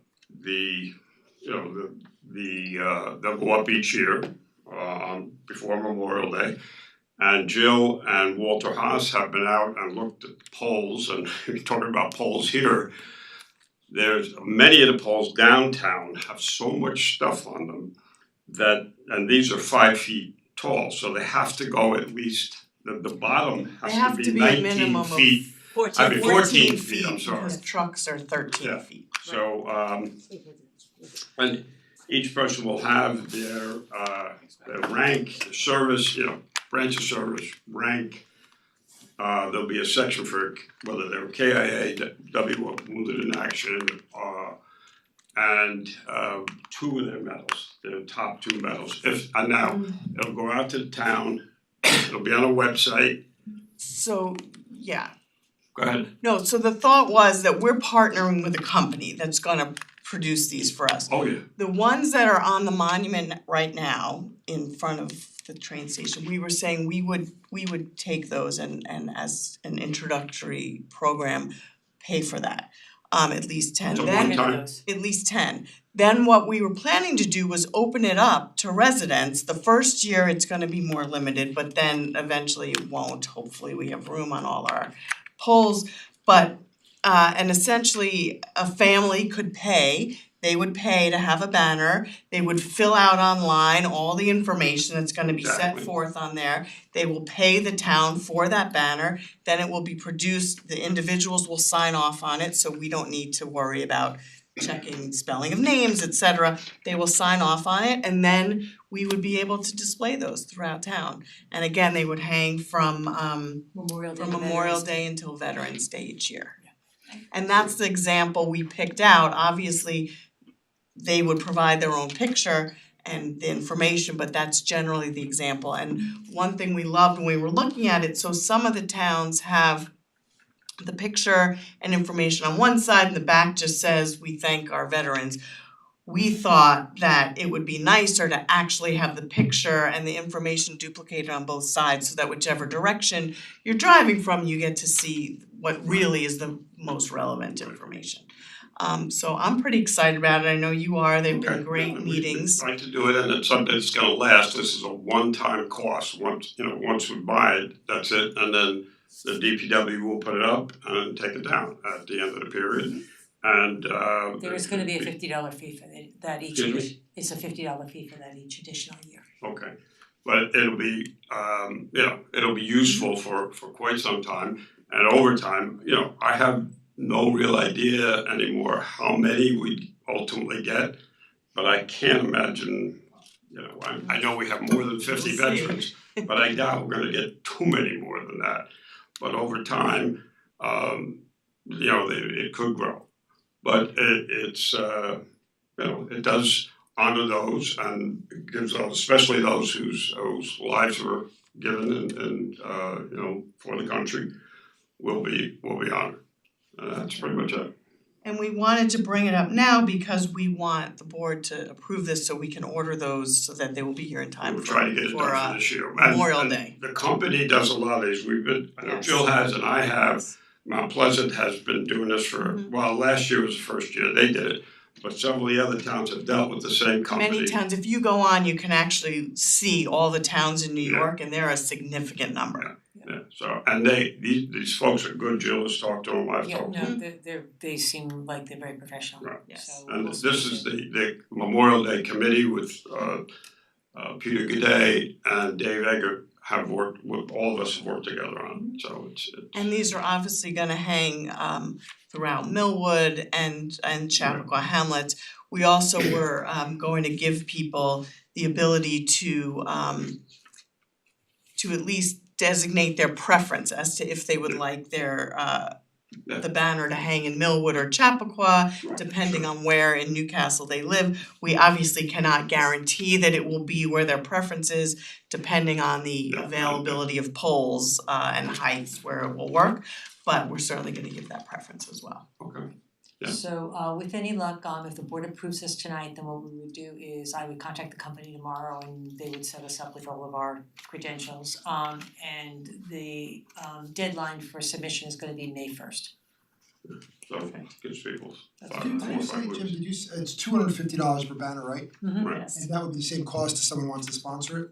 go up each year before Memorial Day. And Jill and Walter Haas have been out and looked at the poles, and we're talking about poles here. There's many of the poles downtown have so much stuff on them and these are 5 feet tall, so they have to go at least, the bottom they has have to to be be a 19 minimum of feet. 14 14 feet, feet, I'm sorry. because trucks are 13 Yeah. feet. So and each person will have their rank, their service, you know, branch of service, rank. There'll be a section for whether they're KIA, W, wounded in action, and 2 of their medals, their top 2 medals. And now, it'll go out to the town, it'll be on a website. So, yeah, Go ahead. no, so the thought was that we're partnering with a company that's gonna produce these for us. Oh, yeah. The ones that are on the monument right now in front of the train station, we were saying we would take those and as an introductory program, pay for that, at least 10. So Then one time? at least 10. Then what we were planning to do was open it up to residents. The first year it's gonna be more limited, but then eventually it won't. Hopefully we have room on all our poles. But and essentially a family could pay, they would pay to have a banner, they would fill out online all the information that's gonna be set Exactly. forth on there. They will pay the town for that banner, then it will be produced, the individuals will sign off on it, so we don't need to worry about checking spelling of names, et cetera. They will sign off on it, and then we would be able to display those throughout town. And again, they would hang from Memorial Day. from to Memorial Veterans Day until Veterans Day each year. And that's the example we picked out. Obviously, they would provide their own picture and the information, but that's generally the example. And one thing we loved when we were looking at it, so some of the towns have the picture and information on one side, and the back just says, "We thank our veterans." We thought that it would be nicer to actually have the picture and the information duplicated on both sides, so that whichever direction you're driving from, you get to see what really is the most relevant information. So I'm pretty excited about it, I know you are, they've been Okay, great yeah, meetings. We'd like to do it, and it's something that's gonna last. This is a one-time cost. Once we buy it, that's it, and then the DPW will put it up and take it down at the end of the period. And There is gonna be a $50 fee for that each Excuse me? edition, it's a $50 fee for that each additional year. Okay, but it'll be, it'll be useful for quite some time, and over time, I have no real idea anymore how many we ultimately get, but I can't imagine, I know we have more than 50 We'll see. veterans, but I doubt we're gonna get too many more than that. But over time, it could grow. But it does honor those and gives those, especially those whose lives were given and for the country, will be honored. That's pretty much it. And we wanted to bring it up now because we want the board to approve this so we can order those so that they will be here in time We'll for try to get it done for this year. And- Memorial and Day. The company does a lot of these. I know Yes. Jill has and I have. Mount Pleasant has been doing this for, last year was the first year they did it, but several of the other towns have dealt with the same company. Many towns, if you go on, you can actually see all the towns in New Yeah. York, and they're a significant number. Yeah, so, and these folks are good. Jill has talked to them, I've Yeah, talked to them. no, they seem like they're very professional, Right. Yes. so And we'll this speak is to- the Memorial Day Committee with Peter Goudet and Dave Egger have worked, all of us have worked together on it, so it's. And these are obviously gonna hang throughout Millwood and Chappaqua Hamlets. We also were going to give people the ability to at least designate their preference as to if they would like their the banner to hang in Millwood or Chappaqua, depending on where in Newcastle they live. We obviously cannot guarantee that it will be where their preference is, depending on the availability of poles and heights where it will work, but we're certainly gonna give that preference as well. Okay. Yeah. So with any luck, if the board approves this tonight, then what we would do is I would contact the company tomorrow and they would set us up with all of our credentials. And the deadline for submission is gonna be May 1st. So gives people That's five, Did 4 you or say, 5 Jim, weeks. did you say, it's $250 per banner, right? Right. And that would be the same cost if someone wants to sponsor it?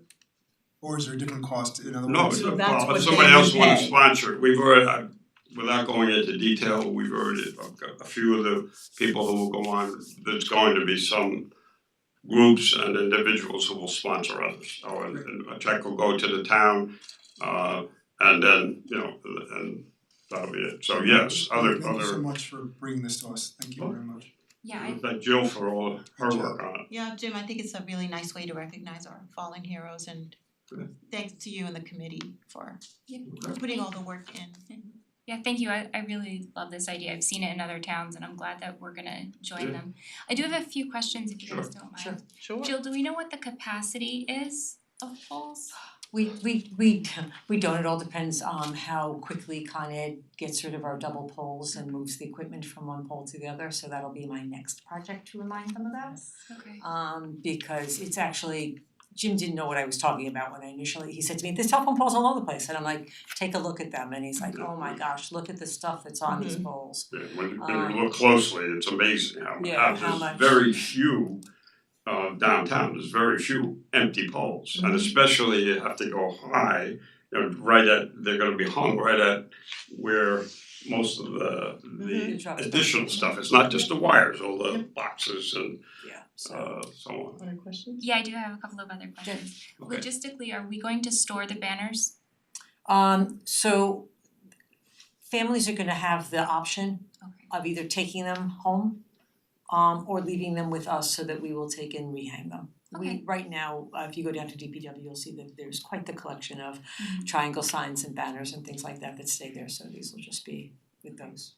Or is there a different cost, in other No, words? So it's that's well, what if they somebody else would wanted to pay. sponsor it, we've already, without going into detail, we've already, a few of the people who will go on, there's going to be some groups and individuals who will sponsor others. So and a check will go to the town, and then, and that'll be it. So yes, Thank you so other, much for bringing this to us, thank you very much. Yeah, I thank Jill for all her work on it. Yeah, Jim, I think it's a really nice way to recognize our fallen heroes and Good. thanks to you and the committee for Yeah. putting all the work in. Yeah, thank you. I really love this idea. I've seen it in other towns and I'm glad that we're gonna join Yeah. them. I do have a few questions if you guys Sure. don't mind. Sure. Sure. Jill, do we know what the capacity is of poles? We don't, it all depends on how quickly Con Ed gets rid of our double poles and moves the equipment from one pole to the other, so that'll be my next project to remind them of that. Okay. Because it's actually Jim didn't know what I was talking about when he said to me, there's telephone poles all over the place, and I'm like, take a look at them, and he's like, oh my gosh, look at the stuff that's on these poles. Yeah, when you look closely, it's amazing how how much. there's very few downtown, there's very few empty poles. And especially you have to go high, they're gonna be hung right at where most of the additional stuff, it's not just the wires, all the boxes and Yeah, so on. Other questions? Yeah, I do have a couple of other questions. Okay. Logistically, are we going to store the banners? So families are gonna have the option Okay. of either taking them home or leaving them with us so that we will take and rehang them. Okay. Right now, if you go down to DPW, you'll see that there's quite the collection of triangle signs and banners and things like that stay there, so these will just be with those.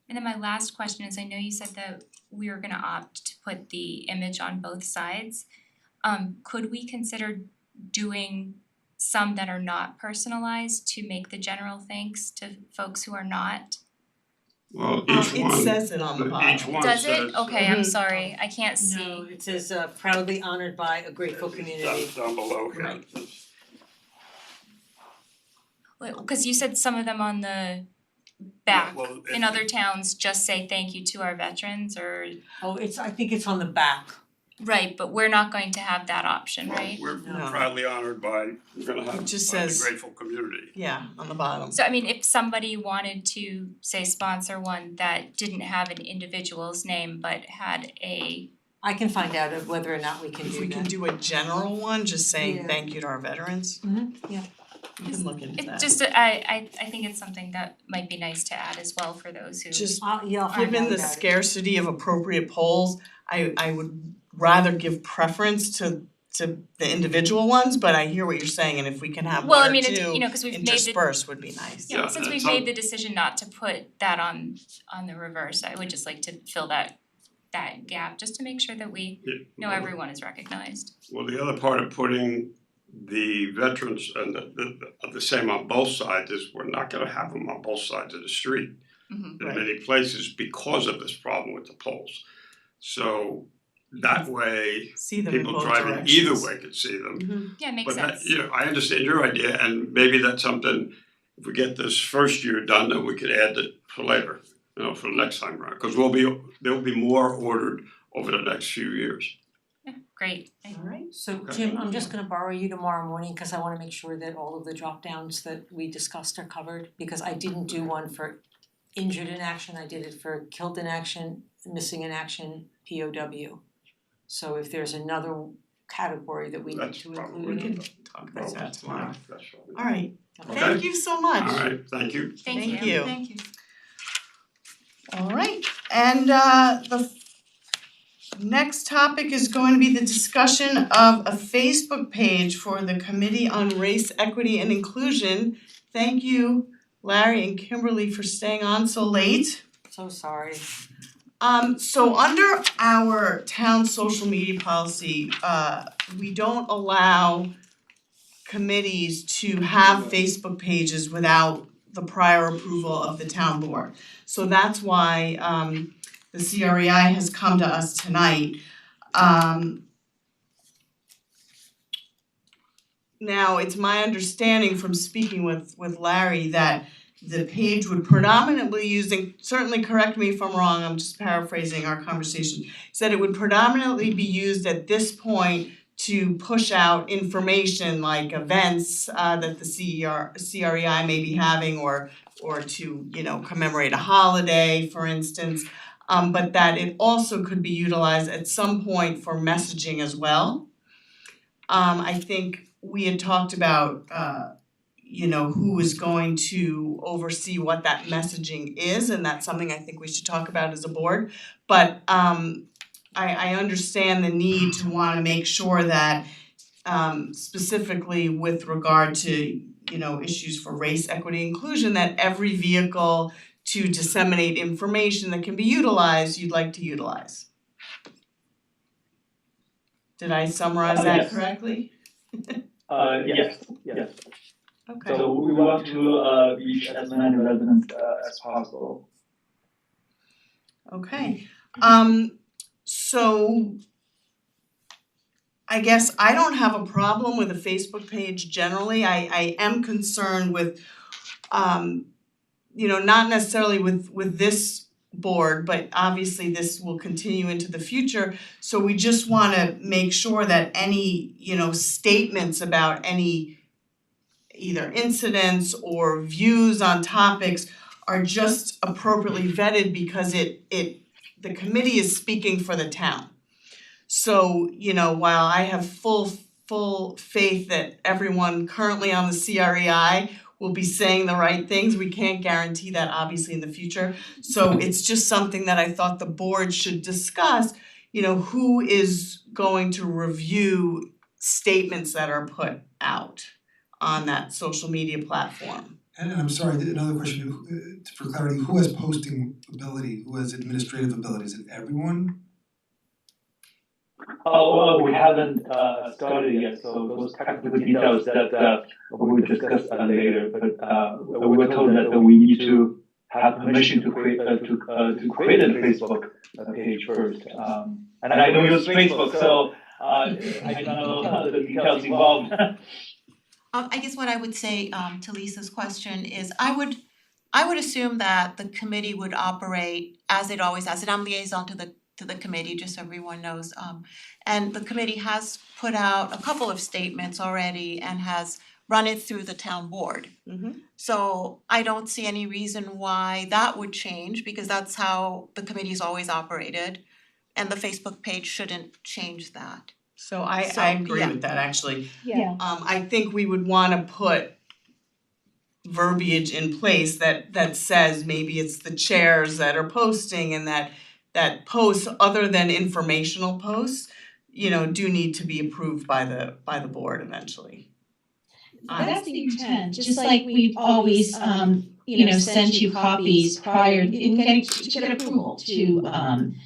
And then my last question is, I know you said that we were gonna opt to put the image on both sides. Could we consider doing some that are not personalized to make the general thanks to folks who are not? Well, each It one, says it on the bottom. each one Does says. it? Okay, I'm sorry, I can't see. No, it says proudly honored by a grateful community. Down below here. Right. Cause you said some of them on the back Yeah, well, in other towns just say thank you to our veterans or, Oh, I think it's on the back. right, but we're not going to have that option, right? We're No. proudly honored by, we're gonna have It just by the says- grateful community. Yeah, on the bottom. So I mean, if somebody wanted to, say, sponsor one that didn't have an individual's name but had a, I can find out of whether or not we can do If that. we can do a general one, just saying Yeah. thank you to our veterans, Yeah. we can look into it that. just, I think it's something that might be nice to add as well for those who. Just Yeah, I'll find out given the about it. scarcity of appropriate polls, I would rather give preference to the individual ones, but I hear what you're saying, and if we can have Well, one I or mean, it's, two cause we've made the, interspersed would be nice. yeah, Yeah, since and we've some- made the decision not to put that on the reverse, I would just like to fill that gap, just to make sure that we know everyone is recognized. Well, the other part of putting the veterans and the same on both sides is we're not gonna have them on both sides of the street Mhm. in Right. many places because of this problem with the poles. So that way, See them in people both driving directions. either way could see them. Mhm. Yeah, it makes But sense. that, I understand your idea, and maybe that's something, if we get this first year done, then we could add it for later, for the next time around, cause there'll be more ordered over the next few years. Great, Alright, So Okay. Jim, I'm just gonna borrow you tomorrow morning, cause I wanna make sure that all of the drop downs that we discussed are covered, because I didn't do one for injured in action, I did it for killed in action, missing in action, POW. So if there's another category that we need That's to probably include we in. can talk about that tomorrow. That's fine. Alright, Okay. thank you so much. Alright, thank you. thank you. Thank you. Alright, and the next topic is going to be the discussion of a Facebook page for the Committee on Race, Equity and Inclusion. Thank you, Larry and Kimberly, for staying on so late. So sorry. So under our town social media policy, we don't allow committees to have Facebook pages without the prior approval of the town board. So that's why the CREI has come to us tonight. Now, it's my understanding from speaking with Larry that the page would predominantly using, certainly correct me if I'm wrong, I'm just paraphrasing our conversation, said it would predominantly be used at this point to push out information like events that the CREI may be having or to, commemorate a holiday, for instance. But that it also could be utilized at some point for messaging as well. I think we had talked about who is going to oversee what that messaging is, and that's something I think we should talk about as a board. But I understand the need to wanna make sure that specifically with regard to, issues for race, equity, inclusion, that every vehicle to disseminate information that can be utilized, you'd like to utilize. Did I summarize that Yes. correctly? Yes. Okay. So we want to reach as many residents as possible. Okay, so I guess I don't have a problem with a Facebook page generally. I am concerned with not necessarily with this board, but obviously this will continue into the future. So we just wanna make sure that any, statements about any either incidents or views on topics are just appropriately vetted because the committee is speaking for the town. So, while I have full faith that everyone currently on the CREI will be saying the right things, we can't guarantee that obviously in the future. So it's just something that I thought the board should discuss, who is going to review statements that are put out on that social media platform. And I'm sorry, another question, for clarity, who has posting ability, who has administrative ability, is it everyone? Well, we haven't started yet, so those technical details that we'll discuss later. But we were told that we need to have permission to create a Facebook page first. And I don't use Facebook, so I don't know the details involved. I guess what I would say to Lisa's question is I would assume that the committee would operate as it always has, and I'm liaison to the committee, just so everyone knows. And the committee has put out a couple of statements already and has run it through the town board. So I don't see any reason why that would change, because that's how the committee's always operated. And the Facebook page shouldn't change that. So I agree yeah. with that actually. Yeah. I think we would wanna put verbiage in place that says maybe it's the chairs that are posting and that posts other than informational posts, do need to be approved by the board eventually. That's the intent, just like we've always, sent you copies prior, to get approval to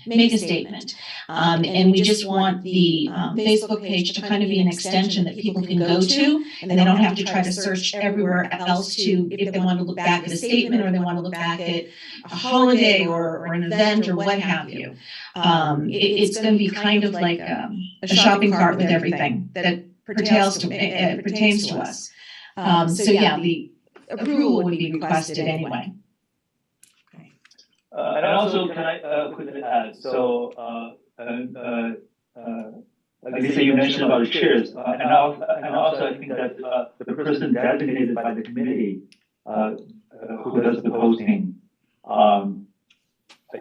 make a statement. And we just want the Facebook page to kind of be an extension that people can go to, and they don't have to try to search everywhere else if they want to look back at a statement or they want to look back at a holiday or an event or what have you. It's gonna be kind of like a shopping cart with everything that pertains to us. So yeah, the approval would be requested anyway. And also, can I quickly add? So, like Lisa, you mentioned about the chairs, and also I think that the person designated by the committee who does the posting,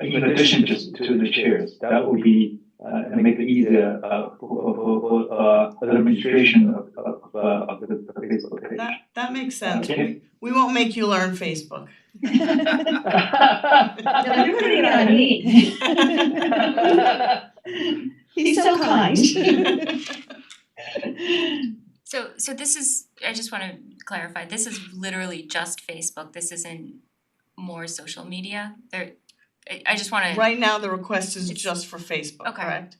in addition to the chairs, that would be make it easier for the administration of the Facebook page. That makes sense. We won't make you learn Facebook. You're putting it on me. He's so kind. So this is, I just wanna clarify, this is literally just Facebook, this isn't more social media? I just wanna. Right now, the request is just for Facebook, Okay. correct?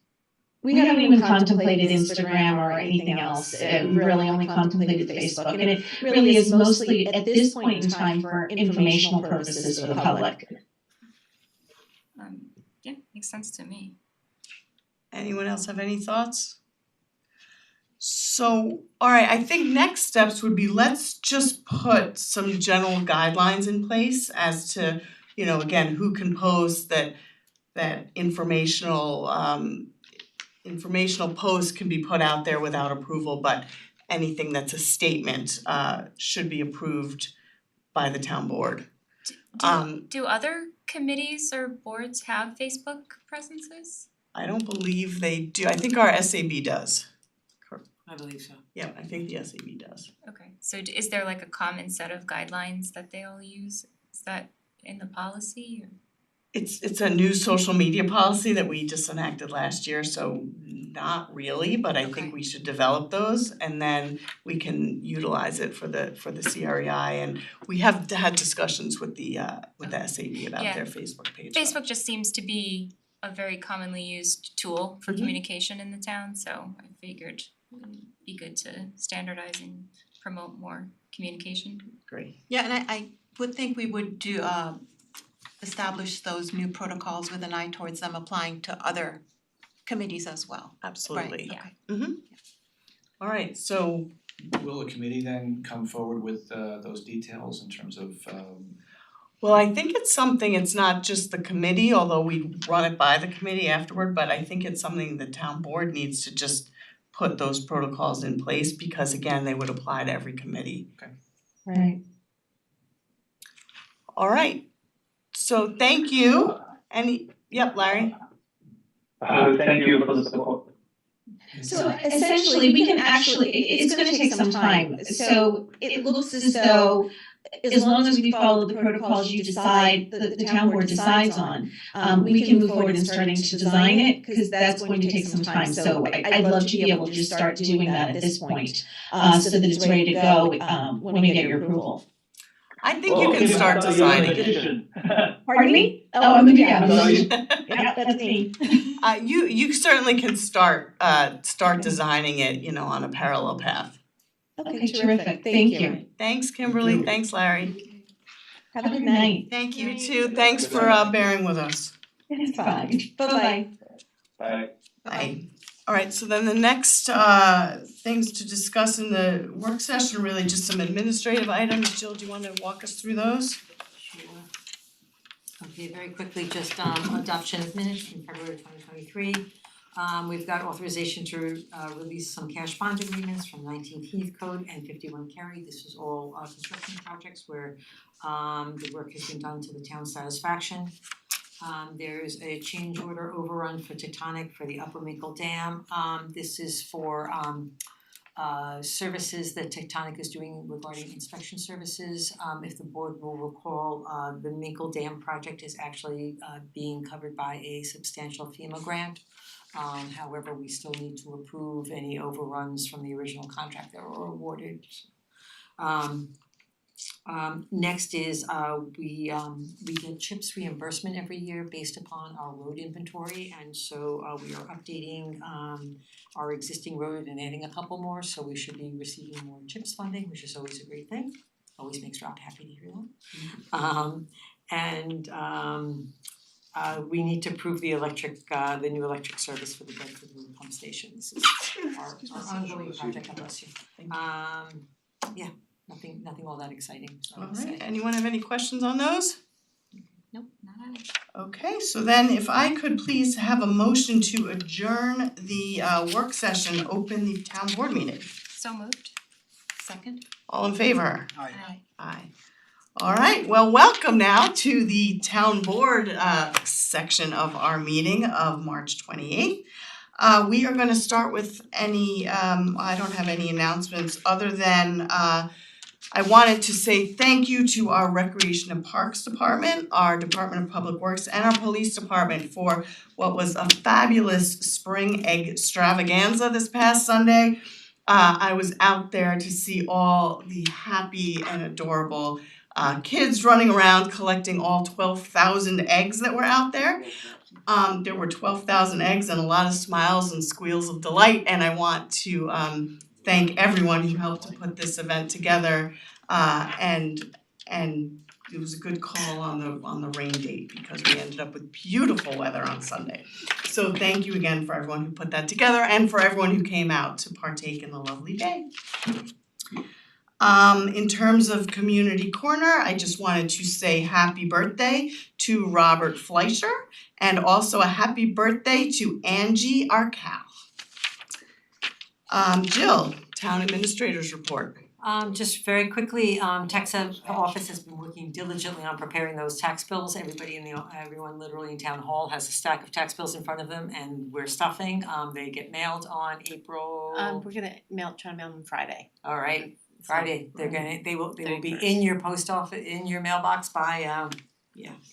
We haven't even contemplated Instagram or anything else. We really only contemplated Facebook. And it really is mostly at this point in time for informational purposes for the public. Yeah, makes sense to me. Anyone else have any thoughts? So, alright, I think next steps would be, let's just put some general guidelines in place as to, again, who can post that informational posts can be put out there without approval, but anything that's a statement should be approved by the town board. Do other committees or boards have Facebook presences? I don't believe they do. I think our SAB does. I believe so. Yeah, I think the SAB does. Okay, so is there like a common set of guidelines that they all use? Is that in the policy or? It's a new social media policy that we just enacted last year, so not really, but I Okay. think we should develop those and then we can utilize it for the CREI, and we have had discussions with the SAB about Yeah. their Facebook page. Facebook just seems to be a very commonly used tool for communication in the town, so I figured it'd be good to standardize and promote more communication. Great. Yeah, and I would think we would do establish those new protocols with an eye towards them applying to other committees as well. Absolutely. Right, okay. Alright, so Will the committee then come forward with those details in terms of well, I think it's something, it's not just the committee, although we run it by the committee afterward, but I think it's something the town board needs to just put those protocols in place because again, they would apply to every committee. Right. Alright, so thank you. Yep, Larry? Thank you for the support. So essentially, we can actually, it's gonna take some time. So it looks as though as long as we follow the protocols you decide, the town board decides on, we can move forward in starting to design it, because that's going to take some time. So I'd love to be able to just start doing that at this point, so that it's ready to go, when we get your approval. I think you can start designing it. Pardon me? Oh, I'm yeah, yeah, that's me. You certainly can start designing it, on a parallel path. Okay, terrific, thank you. Thanks, Kimberly, thanks, Larry. Have a good night. Thank you too, thanks for bearing with us. It's fine, bye-bye. Bye. Bye. Alright, so then the next things to discuss in the work session are really just some administrative items. Jill, do you wanna walk us through those? Sure. Okay, very quickly, just adoption of minutes from February 2023. We've got authorization to release some cash bond agreements from 19th Heath Code and 51 Cary. This is all construction projects where the work has been done to the town's satisfaction. There's a change order overrun for Tectonic for the Upper Minkle Dam. This is for services that Tectonic is doing regarding inspection services. If the board will recall, the Minkle Dam project is actually being covered by a substantial FEMA grant. However, we still need to approve any overruns from the original contract that were awarded. Next is we get CHIPS reimbursement every year based upon our road inventory, and so we are updating our existing road and adding a couple more, so we should be receiving more CHIPS funding, which is always a great thing. Always makes Rob happy to hear that. We need to approve the new electric service for the Bedford Road pump station. This is our ongoing project, God bless you. Yeah, nothing all that exciting, so I would say. Alright, anyone have any questions on those? Nope, not I. Okay, so then if I could please have a motion to adjourn the work session, open the town board meeting. So moved. Second? All in favor? Aye. Aye. Alright, well, welcome now to the town board section of our meeting of March 28th. We are gonna start with any, I don't have any announcements other than I wanted to say thank you to our Recreation and Parks Department, our Department of Public Works, and our Police Department for what was a fabulous spring egg extravaganza this past Sunday. I was out there to see all the happy and adorable kids running around collecting all 12,000 eggs that were out there. There were 12,000 eggs and a lot of smiles and squeals of delight, and I want to thank everyone who helped to put this event together. And it was a good call on the rain date because we ended up with beautiful weather on Sunday. So thank you again for everyone who put that together and for everyone who came out to partake in the lovely day. In terms of Community Corner, I just wanted to say happy birthday to Robert Fleischer and also a happy birthday to Angie, our cow. Jill, Town Administrator's Report. Just very quickly, tax office has been working diligently on preparing those tax bills. Everyone literally in town hall has a stack of tax bills in front of them, and we're stuffing. They get mailed on April. We're gonna try to mail them Friday. All right, Friday. They will be in your post office, in your mailbox by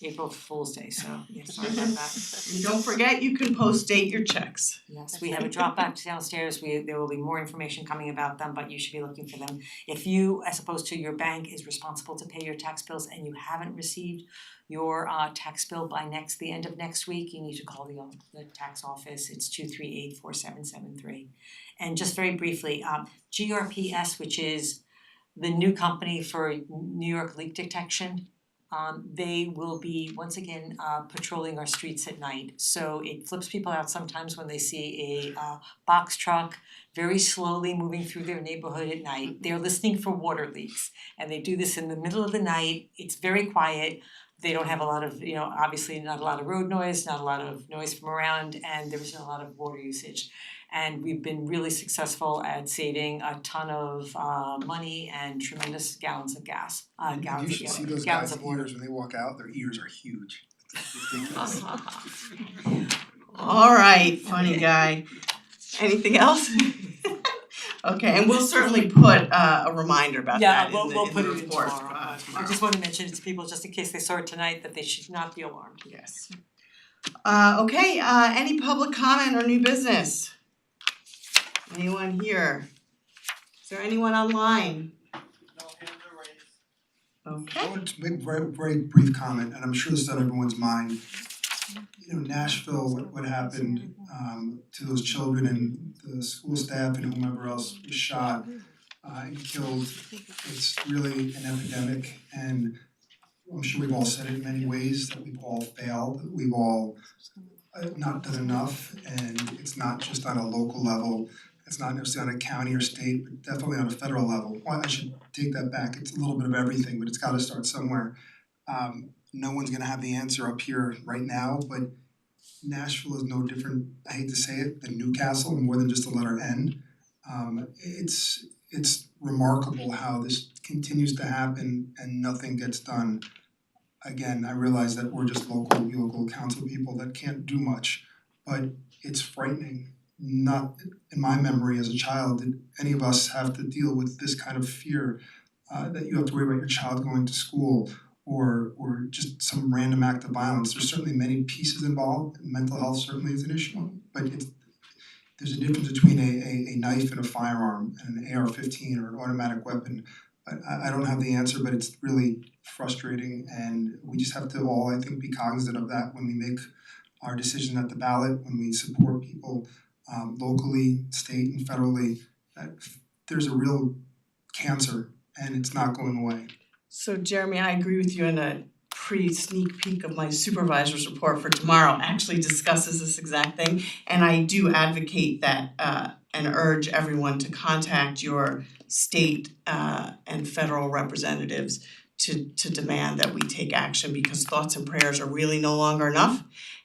April Fool's Day. So sorry about that. And don't forget, you can post date your checks. Yes, we have a drop back downstairs. There will be more information coming about them, but you should be looking for them. If you, as opposed to your bank, is responsible to pay your tax bills and you haven't received your tax bill by the end of next week, you need to call the tax office. It's 238-4773. And just very briefly, GRPS, which is the new company for New York leak detection, They will be once again patrolling our streets at night. So it flips people out sometimes when they see a box truck very slowly moving through their neighborhood at night. They're listening for water leaks, and they do this in the middle of the night. It's very quiet. They don't have a lot of, obviously not a lot of road noise, not a lot of noise from around, and there isn't a lot of water usage. And we've been really successful at saving a ton of money and tremendous gallons of gas, You should see those gallons guys' of water. ears when they walk out, their ears are huge. It's ridiculous. Alright, funny guy. Anything else? Okay, and we'll certainly put a reminder about that in the we'll put it in report, tomorrow. I tomorrow. just want to mention it to people just in case they saw it tonight that they should not be alarmed. Yes. Okay, any public comment or new business? Anyone here? Is there anyone online? Okay. I want to make a very brief comment, and I'm sure this is on everyone's mind. Nashville, what happened to those children and the school staff and whomever else was shot and killed, it's really an epidemic, and I'm sure we've all said it in many ways, that we've all failed, that we've all not done enough, and it's not just on a local level, it's not necessarily on a county or state, but definitely on a federal level. Well, I should take that back, it's a little bit of everything, but it's gotta start somewhere. No one's gonna have the answer up here right now, but Nashville is no different, I hate to say it, than Newcastle, more than just the letter N. It's remarkable how this continues to happen and nothing gets done. Again, I realize that we're just local council people that can't do much, but it's frightening. Not in my memory as a child did any of us have to deal with this kind of fear that you have to worry about your child going to school or just some random act of violence. There's certainly many pieces involved, and mental health certainly is an issue, but there's a difference between a knife and a firearm and an AR-15 or an automatic weapon. I don't have the answer, but it's really frustrating, and we just have to all, I think, be cognizant of that when we make our decision at the ballot, when we support people locally, state and federally, that there's a real cancer and it's not going away. So Jeremy, I agree with you, and a pre-sneak peek of my supervisor's report for tomorrow actually discusses this exact thing. And I do advocate that and urge everyone to contact your state and federal representatives to demand that we take action, because thoughts and prayers are really no longer enough.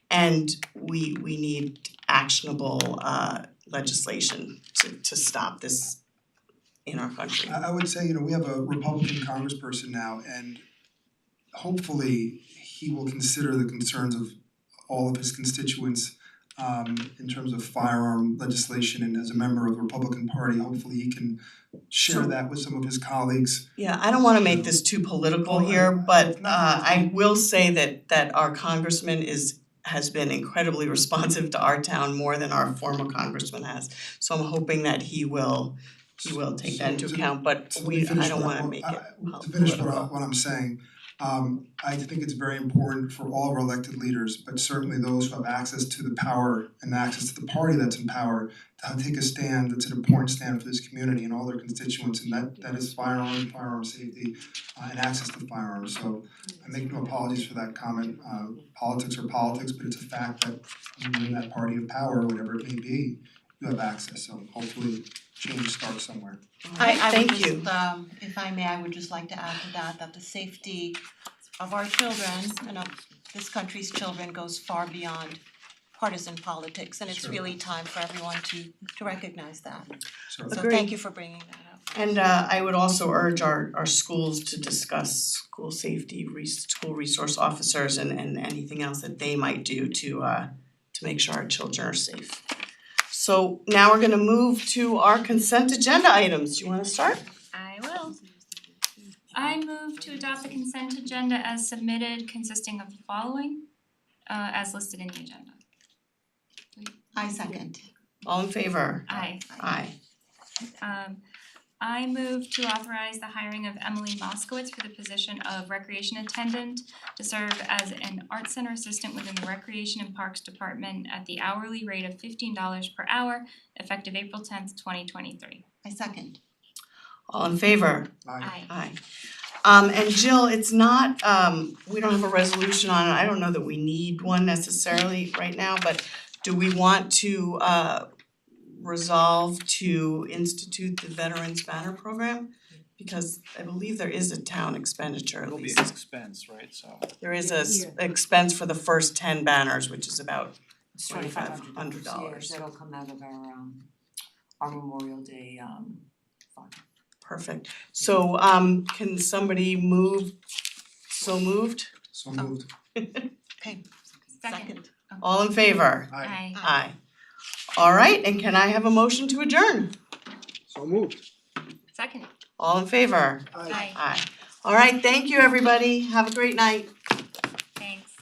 And we need actionable legislation to stop this in our country. I would say, we have a Republican congressperson now, and hopefully he will consider the concerns of all of his constituents in terms of firearm legislation, and as a member of the Republican Party, hopefully he can share that with some of his colleagues. Yeah, I don't wanna make this too political here, but I will say that our congressman has been incredibly responsive to our town more than our former congressman has. So I'm hoping that he will take that into account, but I don't wanna make it To finish political. what I'm saying, I think it's very important for all of our elected leaders, but certainly those who have access to the power and access to the party that's in power, to take a stand that's an important stand for this community and all their constituents, and that is firearm safety and access to firearms. So I make no apologies for that comment. Politics are politics, but it's a fact that when you're in that party of power, whatever it may be, you have access. So hopefully change starts somewhere. I would Thank you. just, if I may, I would just like to add to that the safety of our children and of this country's children goes far beyond partisan politics, and it's Sure. really time for everyone to recognize that. So So Agreed. thank you for bringing that up. And I would also urge our schools to discuss school safety, school resource officers and anything else that they might do to make sure our children are safe. So now we're gonna move to our consent agenda items. Do you wanna start? I will. I move to adopt the consent agenda as submitted, consisting of the following, as listed in the agenda. I second. All in favor? Aye. Aye. I move to authorize the hiring of Emily Moskowitz for the position of recreation attendant to serve as an art center assistant within the Recreation and Parks Department at the hourly rate of $15 per hour, effective April 10th, 2023. I second. All in favor? Aye. Aye. And Jill, it's not, we don't have a resolution on it, I don't know that we need one necessarily right now, but do we want to resolve to institute the Veterans Banner Program? Because I believe there is a town expenditure at It'll be least. an expense, right, so. There is a expense for the first 10 banners, which is about It's $2,500. $2,500. Yeah, that'll come out of our Memorial Day fund. perfect. So can somebody move, so moved? So moved. Okay, Second. All in favor? Aye. Aye. All right, and can I have a motion to adjourn? So moved. Second. All in favor? Aye. Aye. All right, thank you, everybody. Have a great night. Thanks.